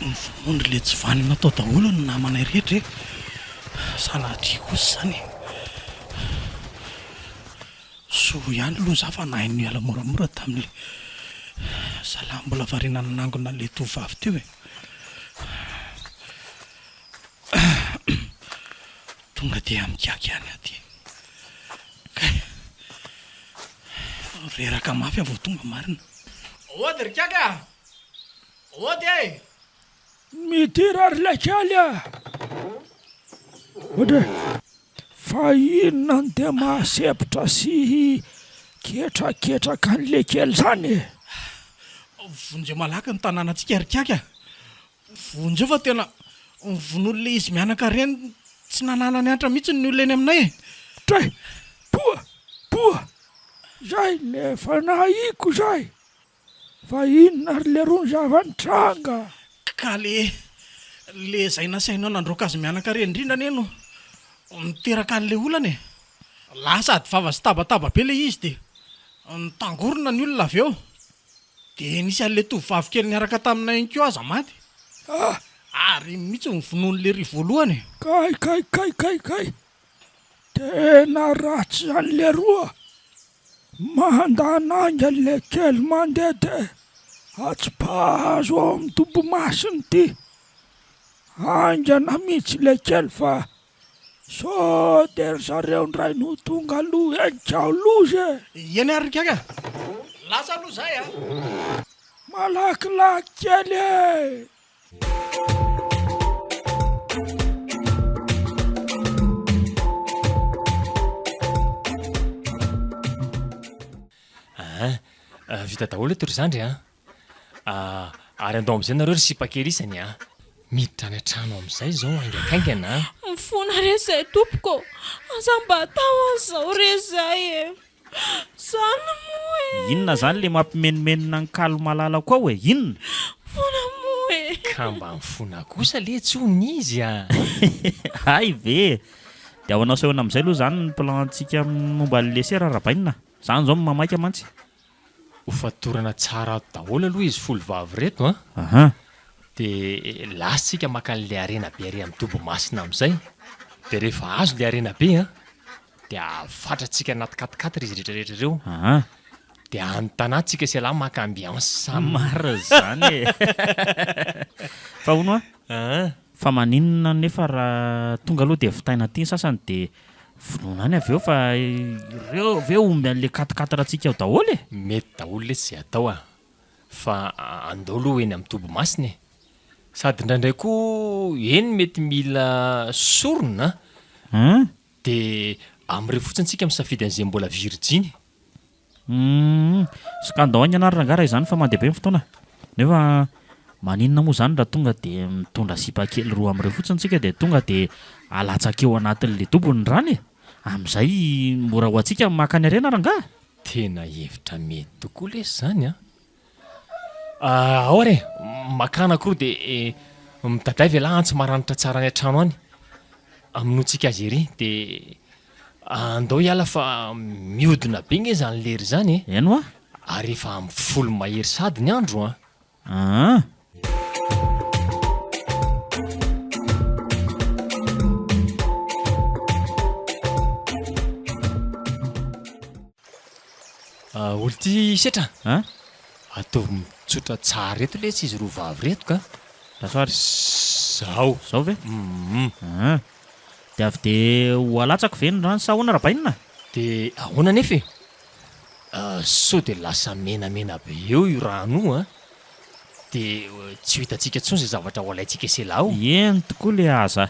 nyvonoany le tsy vanina atao daholo ny namanay rehetra e sanatria kosa zany so ihany aloha za fa nahay ny ala moramora tamin'le zalahy mbola varina nanangona le tovavy teo e tonga dia mikiaky ihany aty kay reraka mafy avao tonga marina ody rikaka ody e mitirary lakaly a ohatra fa inona ny dia mahasepitra sy ketraketraka an'le kely zany vonjeo malaky ny tanànatsika rikaka vonjeo fa tena von'olole izy mianaka reny tsy nanana ny antra mihitsy ny olona eny aminay e tray poa zay le fa nahiko zay fa inona ry le rony zavanitranga ka le zay nasainao nandroka azy mianaka reny indrindra neno niteraka an'le olana e lasa ady vava sy tabataba be le izy de nitangorona ny olona avy eo de nisy an'le tovavy kely niaraka taminay inko aza maty ary mihitsy nyvonoan'le ry voalohany kay tena ratsy zany le roa mandananga le kely mandeha de atsipahazo ao amin'ny tombomasiny ty angana mihitsy le kely fa so de ry zareo ndray no tonga aloha enkao loza eny ary rikaka lasa aloha zay a malakilaky kely e vita daholo tory zandry ary andao am'izay nareo ry sipakerisany miditra any an-trano am'izay zao aingakaingana mifona re zay tompoko aza mba atao an'izao re zay e zany moe inona zany le mampimenomenona ny kalo malala koa hoe inona fona moe ka mba mifona kosa le tsy hony izy ay ve de ao anao sehona am'izay aloha zany ny plantsika momba le serarabainina zany zao mamaika mantsy ho fatorana tsara daholo aloha izy folo vavy reto de lasitsika maka n'le arena be are amin'ny tobo masina am'izay de rehefa azo le arena be de afatratsika anaty katikatitra izy rehetrarehetra reo de anytanatsika sy alahy maka ambiance mara zany e fa hono fa maninona nefa raha tonga aloha de vitaina ty ny sasany de vononany avy eo fa ireo avy eo omby an'le katikatiratsika ao daholo e mety daholo le tsy zay atao fa andao aloha eny amin'ny tobo masina e sady indraindray koa eny mety mila sorona de am'ireo fotsiny tsika misafidy an'izay mbola virjiny sy ka andao any anarina angara izany fa mandeha be ny fotoana nefa maninona moa zany raha tonga de mitondra sipa kely roa am'ireo fotsiny tsika de tonga de alatsakeo anatin'le dobony rany e am'izay mora ho atsika makany arena ranga tena hevitra mety tokoa le zany ao re makana akoroa de mitadavy alahy antsy maranitra tsara any an-trano any aminontsika azy ery de andao hiala fa miodina be nge zany lery zany eno ary efa amin'ny folo mahery sady ny andro olo ty setra ataovy mitsotra tsara reto le tsy izy roa vavy reto ka rasoary zao ve de avy de ho alatsako ve ny rano sa ahoana rahabainina de ahoana nefa so de lasa menamena be eo io rano de tsy ho hitantsika tsony zay zavatra ho alaitsika selao eny tokoa le aza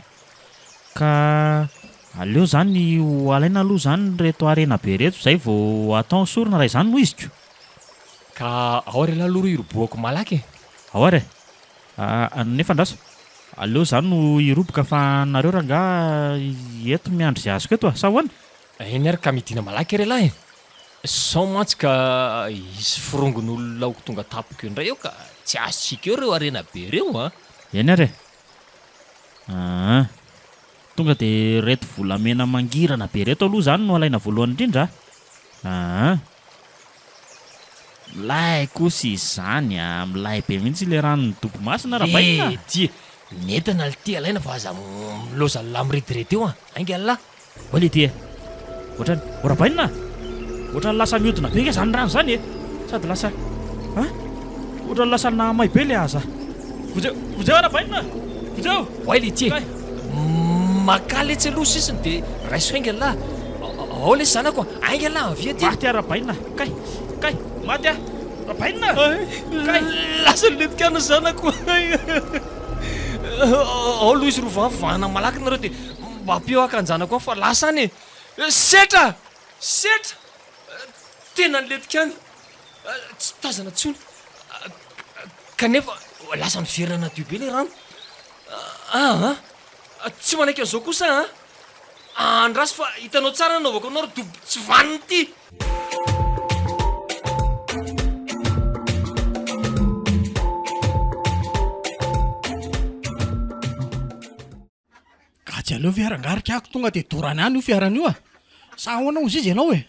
ka aleo zany ho alaina aloha zany reto arena be reto zay vao atao sorona raha izany moa iziko ka ao re laha loro iroboako malaky ao ary nefa andraso aleo zany no iroboka fa nareo ranga eto miandry zay azoko eto sa hoana eny ary ka midina malaky re lahy sao mantsy ka isy firongon'olona ho tonga tapoko eo indray eo ka tsy azotsika eo reo arena be reo eny ary tonga de reto volamena mangirana be reto aloha zany no alaina voalohany indrindra Milay kosa izany milay be mihitsy le ranony dobomasina rahabaina. Ty nentina le ty alaina fa aza miloza lamiridirety eo ainga lahy. Oale ty ohatrany rahabaina ohatrany lasa mihodina be ka zany rano zany sady lasa ohatrany lasa namay be le aza. Vojeo rahabaina vojeo. Oale ty makaly etsy aloha sisiny dia raiso ainga lahy. Ao le zanako ainga lahy avia ty. Maty rahabaina kay maty rahabaina kay lasa letika na zanako. Ao aloha izy roa vahana malaky nareo dia mba ampio akanjanako fa lasa any setra tena nyletika any tsy tazana tsony kanefa lasa miverina dio be le rano. Tsy manaiky an'izao kosa andrasy fa hitanao tsara naovako anao ry dobo tsy vaniny ty. Gatsy aleo fiarangarika ako tonga dia dorany any io fiarana io sa ahoana ozy izy ianao e?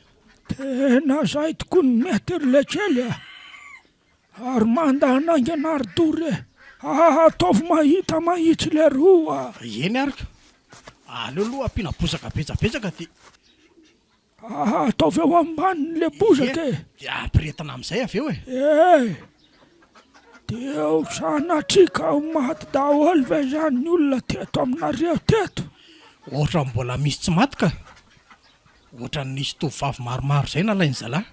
Tena zay tokoa ny mety ry le kely ary mandana anganary dory ataovy mahita mahitsy le roa. Eny arika aleo aloha ampiana bozaka betsabetsaka ty ataovy eo ambaniny le bozaka dia ampiretina amin'izay avy eo dia sanatrika maty daholo ve zany ny olona teto aminareo teto. ohatra mbola misy tsy maty ka ohatra ny nisy tovovavy maromaro zay nalainy zalahy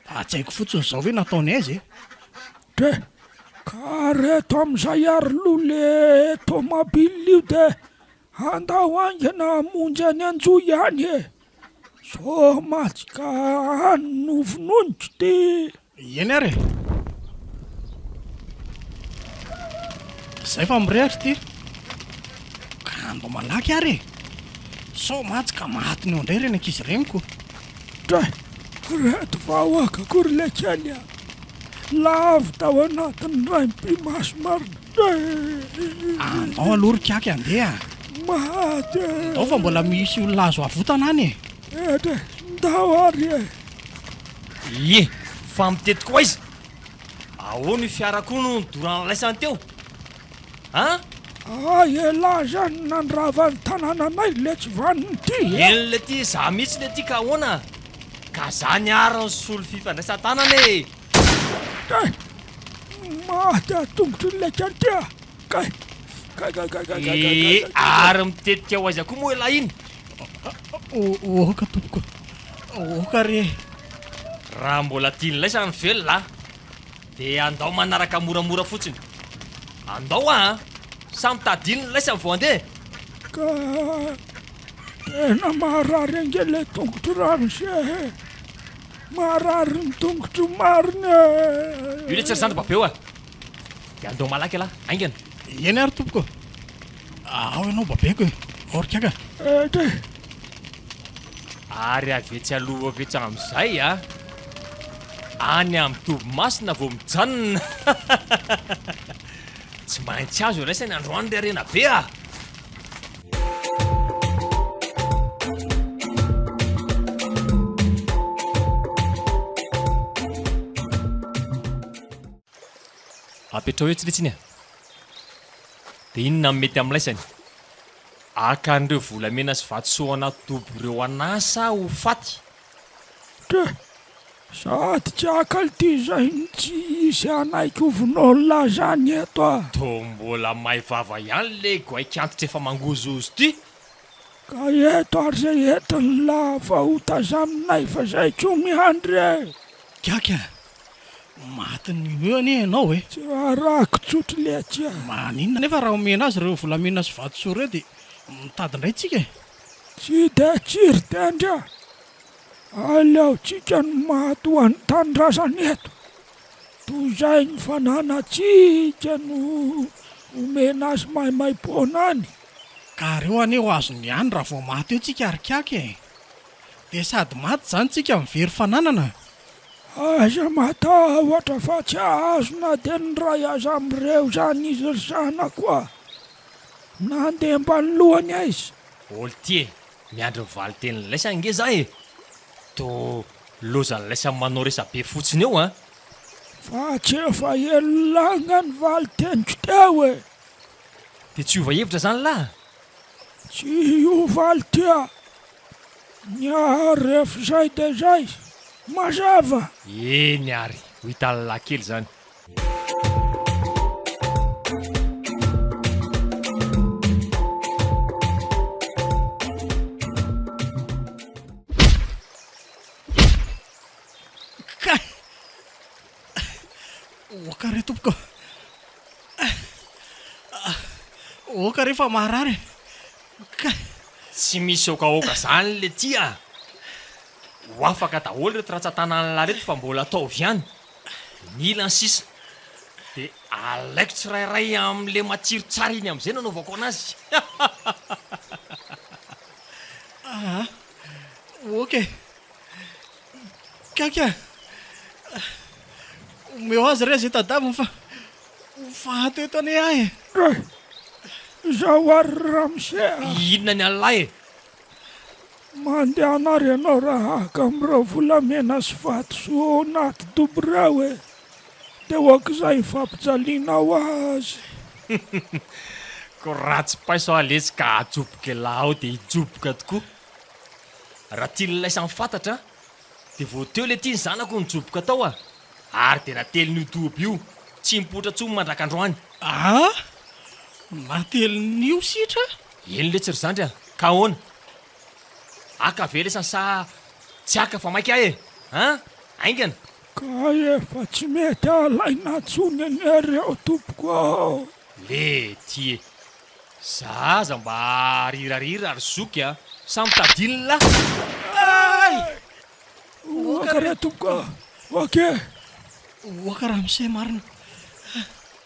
fa tsy haiko fotsiny izao hoe nataony aizy de ka reto amin'izay ary loha le tomabily io dia andao angana amonjy any anjo ihany so matsika any novinonitro ty. Eny ary zay fa mirehatra ty ka ando malaky ary so matsika maty ny eo indray reny ankizy reniko. de reto vahoaka kory le kely lavy tao anatin'ny raim-pimaso marina andao alorikaky andeha maty andao fa mbola misy olona azo avotana any de ndao ary Fa mitety koa izy ahoana fiarako no dorana laisany teo lahy zany nandravany tanànanay le tsy vaniny ty eny le ty za mihitsy le ty ka ahoana ka zany arany solo fifandraisan-tanana e. maty atongotry ny le kely ty Ary mitetika ho aiza koa moa lahy iny. Oka tompoko oka re Raha mbola tiany laisa ny velona dia andao manaraka moramora fotsiny. Andao samy tadiny laisa vao andeha. ka tena maharary ange le tongotro rano se maharary ny tongotro marina Io le tsy ry zandry babeo dia andao malaky lahy aingana. eny ary tompoko ao ianao babeko orikaka de Ary avetsy aloha avetsy amin'izay any amin'ny tobomasina vao mijanona. Tsy maintsy azo laisa ny androany le arena be apetra hoe tsy litsiny dia inona mety amin'laisany akan'ireo volamena sy vatosoana tobo ireo anasa ho faty. de sady tsy akaly zay tsy isy anaiky ovin'olona zany eto Tô mbola mahay vava ihany le goaikantitra efa mangozozo ty. ka eto ary zay entiny lava ho tazaminay fa zay ko miandry kaka maty ny eo anie ianao tsy arako tsotry le tsy maninona nefa raha omena azy ireo volamena sy vatosoa reo dia mitady indray tsika tsy de tsiry tendra aleotsika ny maty ho an'ny tanindrazana eto toy zay ny fananatsika no omena azy mahimaim-poana any ka reo aneo azo ny any raha vao maty eo tsika arikaky dia sady maty zany tsika mivery fananana aza matahotra fa tsy ahazona dia ny ray aza amin'ireo zany izy ry zanako nandeha mbany lohany aizy Olo ty miandry mivaly teny laisa nge za Tô lozan'ilay samy manao resabe fotsiny eo a fa tsy efa elolanga ny valy teniko teo e. dia tsy ova hevitra zany lahy Tsy io valy tia. Niarefo zay de zay. Mazava. eny ary ho hitan'lahy kely zany Kay oka re tompoko oka rehefa marary kay tsy misy okaoka zany le tia ho afaka daholo reto ratsan-tanànalahy reto fa mbola ataovy ihany mila ny sisa dia alaiko tsirairay amin'le matsiro tsara iny amin'izay nanaovako anazy oka kaka omeo azy re zay tadaviny fa ateto ane ahy Zaho ary Ramsea. inona ny an'lahy e Mandeha anary ianao raha haka amin'ireo volamena sy vatosoa anaty doborao e. Dia oak'izay fampijalianao azy. ko ratsy paiso aletsika ajoboka lahy ao dia hijoboka tokoa raha tian'ilay samy fantatra dia vao teo le tia ny zanako nijoboka tao a ary dia nately ny dobo io tsy mipotra tsomy mandrakandroany natelin'io sitra eny le tsiry zandry a ka ahoana aka velesany sa tsy aka fa mainka ahy e aingana Ka efa tsy mety alaina tsony anareo tompoko ao. le tie zaza mba rirarira ary zoky a samy tadiny lahy Oaka re tompoko ao. Oke. oka raha misay marina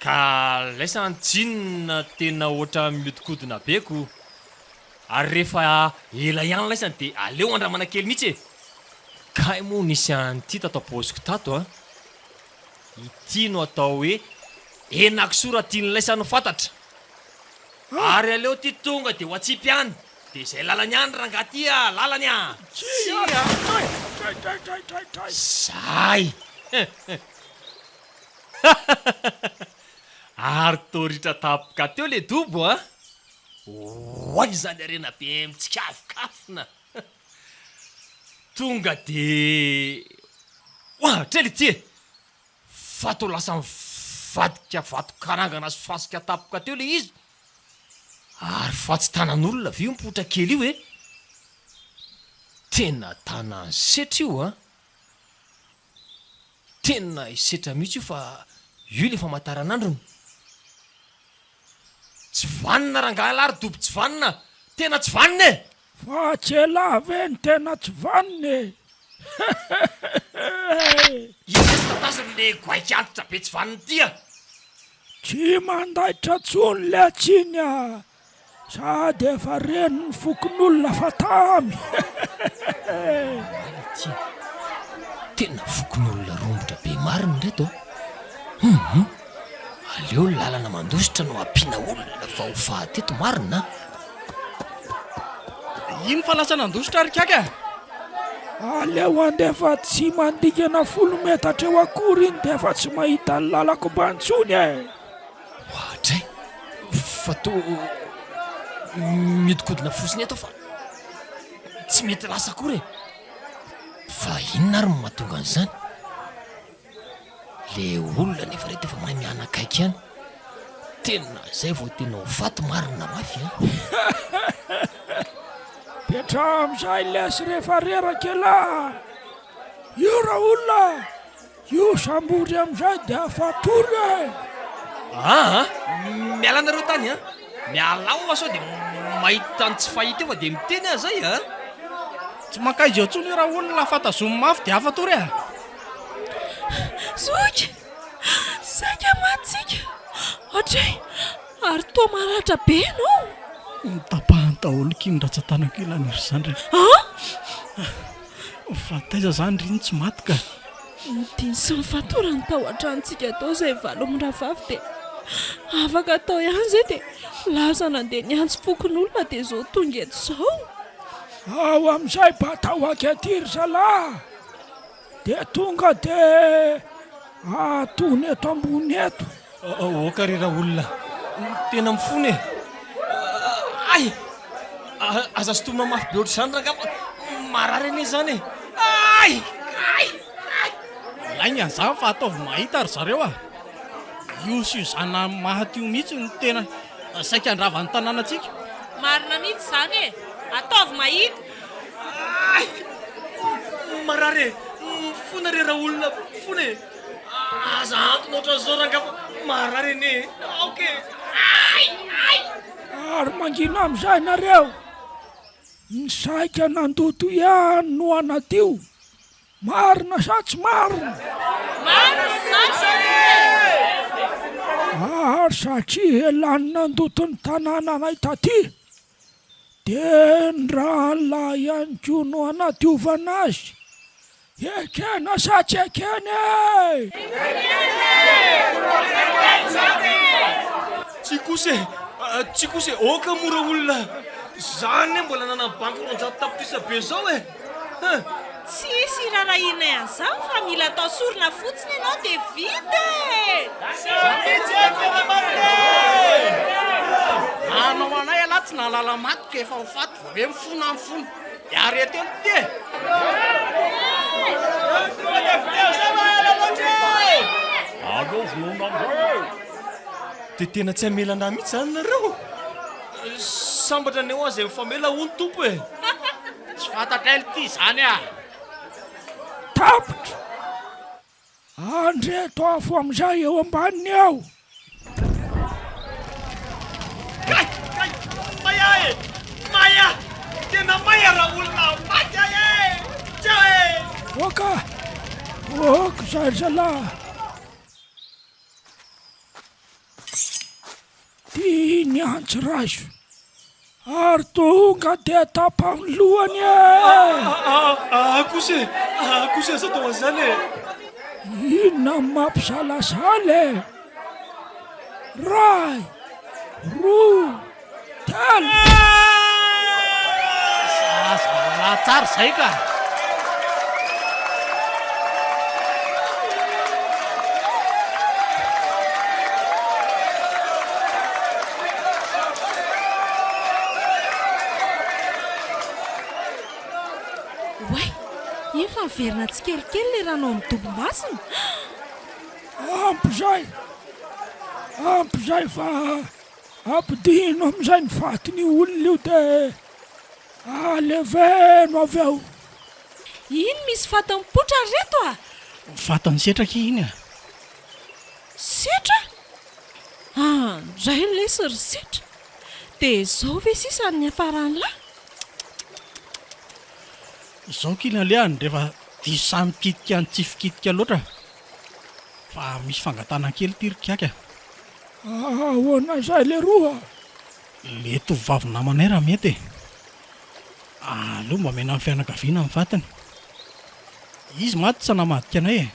ka laisany tsinona tena ohatra miodikodina beko ary rehefa ela ihany laisany dia aleo andramana kely mihitsy e kay moa nisy an'ity tato aposiko tato a ity no atao hoe enakisora tiany laisany fantatra ary aleo ty tonga dia ho atsipy any dia izay lalany any rangaty a lalany a zay ary toritra tapoka teo le dobo a oay zany arena be mitsikafokafona tonga dia ohatra le ty e fato lasa mivadika vato karangana sy fasika tapoka teo le izy ary fa tsy tanan'olona vio mipotra kely io e tena tanany setra io a tena isetra mihitsy io fa io le famataran'androny tsy vanina rangala ary dobo tsy vanina tena tsy vanina e Fa tsy elaveny tena tsy vanina e. izy tatasiny le goaika antitra be tsy vaniny tia Tsy mandaitra tsony le atsiny a. Sady efa reny ny fokon'olona fa tamy. ty tena fokon'olona rombotra be mariny reto aleo ny lalana mandositra no ampiana olona fa ho fahateto marina ino fa lasa nandositra ary kaka Aleo andefa tsy mandikana 10 metatra eo akory iny dia efa tsy mahita ny lalako bantsony e. ohatray fa to miodikodina fosiny eto fa tsy mety lasa akory e fa inona ary mahatonga an'izany le olona nefa reto efa mahay mianakaiky ihany tena zay vao tena ho fato marina mafy a Petra amin'izay lesy rehefa reraka ela. Io raha olona. Io sambory amin'izay dia afatory e. miala nareo tany a mialao asao dia mahita ny tsy fahita eo fa dia miteny azy zay a tsy makaizy eo tsony raha olona fatazomy mafy dia afatory a Zoky saika matsika hatray ary toa maratra be anao nitapahany daholo kiny ratsan-tanako ilaniry zany re fa taiza zany riny tsy maty ka diny sy ny fatorany tao an-tranontsika tao izay valo amin'ravavy dia afaka atao ihany izay dia lasa nandeha niantsy fokon'olona dia izao tonga eto izao Ao amin'izay batao aky aty ry zalahy. dia tonga dia atony eto ambony eto. Oka ry raha olona tena mifony e. Ay aza sotomina mafy be ohatr'izany raha ka marary ane zany e. Ay lainy an'izany fa ataovy mahita ry zareo a. Io sy io zana mahatio mihitsy no tena saika andravany tanànatsika. Marina mihitsy izany e, ataovy mahita. Marary mifona re raha olona mifony e. Aza antony ohatran'izao raha ka marary ane. Ok. Ary mangina amin'izay nareo, ny saika nandoto ihany no anatio. Marina sa tsy marina? Ary satria elany nandoto ny tanàna anay taty, dia ny rahan'lahy ihany koa no anadiovana azy. Ekena sa tsy ekena e? Tsy kose oka mora olona zany mbola nanabanky 400 tapitrisa be zao e. Tsisy rarahinay an'izany fa mila atao sorona fotsiny ianao dia vita e. Anao anay aloha tsy nalala maty ka efa mifaty vao hoe mifona iarety elo ty. Dia tena tsy hamelana mihitsy zany nareo. Sambatra ny eo azy mifamela ony tompo e. Tsy fantatra elo ty zany a. Tapitra! Andreto afo amin'izay eo ambaniny ao. Maya e! Maya! Tena maya raha olona maty ay e! Tsia e! Oka zazalahy. Tia ny antsy raiso. Ary tonga dia tapany lohany e. Akose aza tao an'izany e. Inona mampisalasala e? Ray, roa, telo. Zazalahy tsara zay ka. Way, efa miverina tsikelikely ilay ranao midobo-masina. Ampy zay fa ampidino amin'izay ny vatiny olona io dia aleveno avy eo. Iny misy fatany potra reto a? Vatany setraka iny a. Setra? Zay ny lesy ry setra. Dia izao ve sisa ny afaran'lahy? Izao kina lehany rehefa diso samy kitika ny tsy fikitika loatra. Fa misy fangatana kely tirikaka. Ahoana izay le roa? Le tovovavy namanay raha mety e. Aloha mba mena amin'ny fianakaviana amin'ny vatany. Izy maty tsy namadika anay e.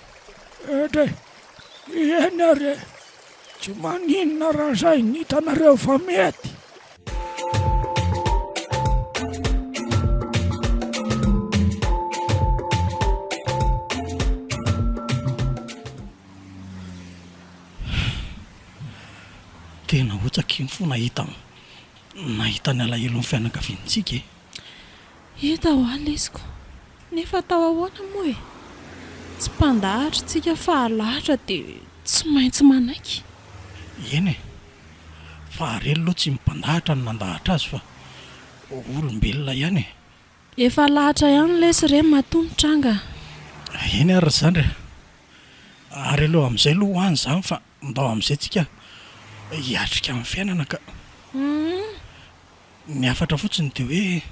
Ede, eny are, tsy maninona raha izay ny hitanareo fa mety. Tena otsaka iny fo nahita ny alahelo ny fianakaviantsika e. Hita ho alesiko. Nefa tao ahoana moa e? Tsy mpandahatra tsika fa alahatra dia tsy maintsy manaiky. Eny e, fa arelo aloha tsy mipandahatra ny nandahatra azy fa olombelona ihany e. Efa lahatra ihany lesy re matombotranga. Eny ary zany re. Ary aloha amin'izay aloha hoany zany fa ndao amin'izay tsika hiatrika amin'ny fiainana ka. Ny afatra fotsiny dia hoe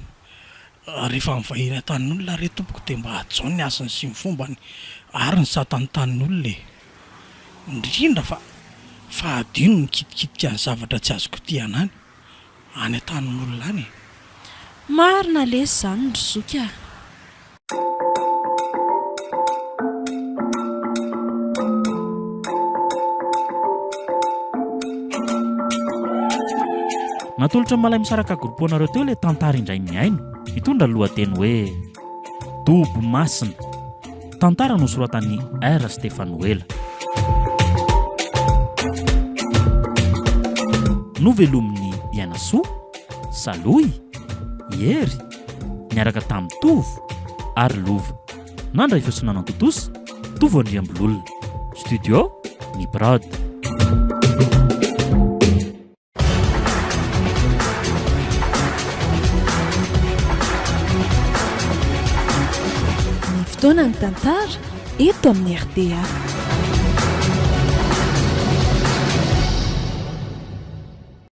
rehefa mivahiny tanin'olona re tompoko dia mba hajaony ny asany sy ny fombany ary ny satany tanin'olona e. Indrindra fa adino ny kitikitika ny zavatra tsy azoko tianany any an-tanin'olona any e. Marina lesy zany ny rozoka. Natolotra malay misaraka groupe-nareo teo ilay tantara indray miaino, mitondra lohateny hoe Dobo Masina. tantara no soratan'ny R Stefanoela. Novelomin'ny Ianasoa, Saloy, Hery, niaraka tamin'ny Tovo ary Lova. Nandray fiasanana totosa, Tovo Andriambololona. Studio, ny Prod. Fotoana ny tantara eto amin'ny RDA.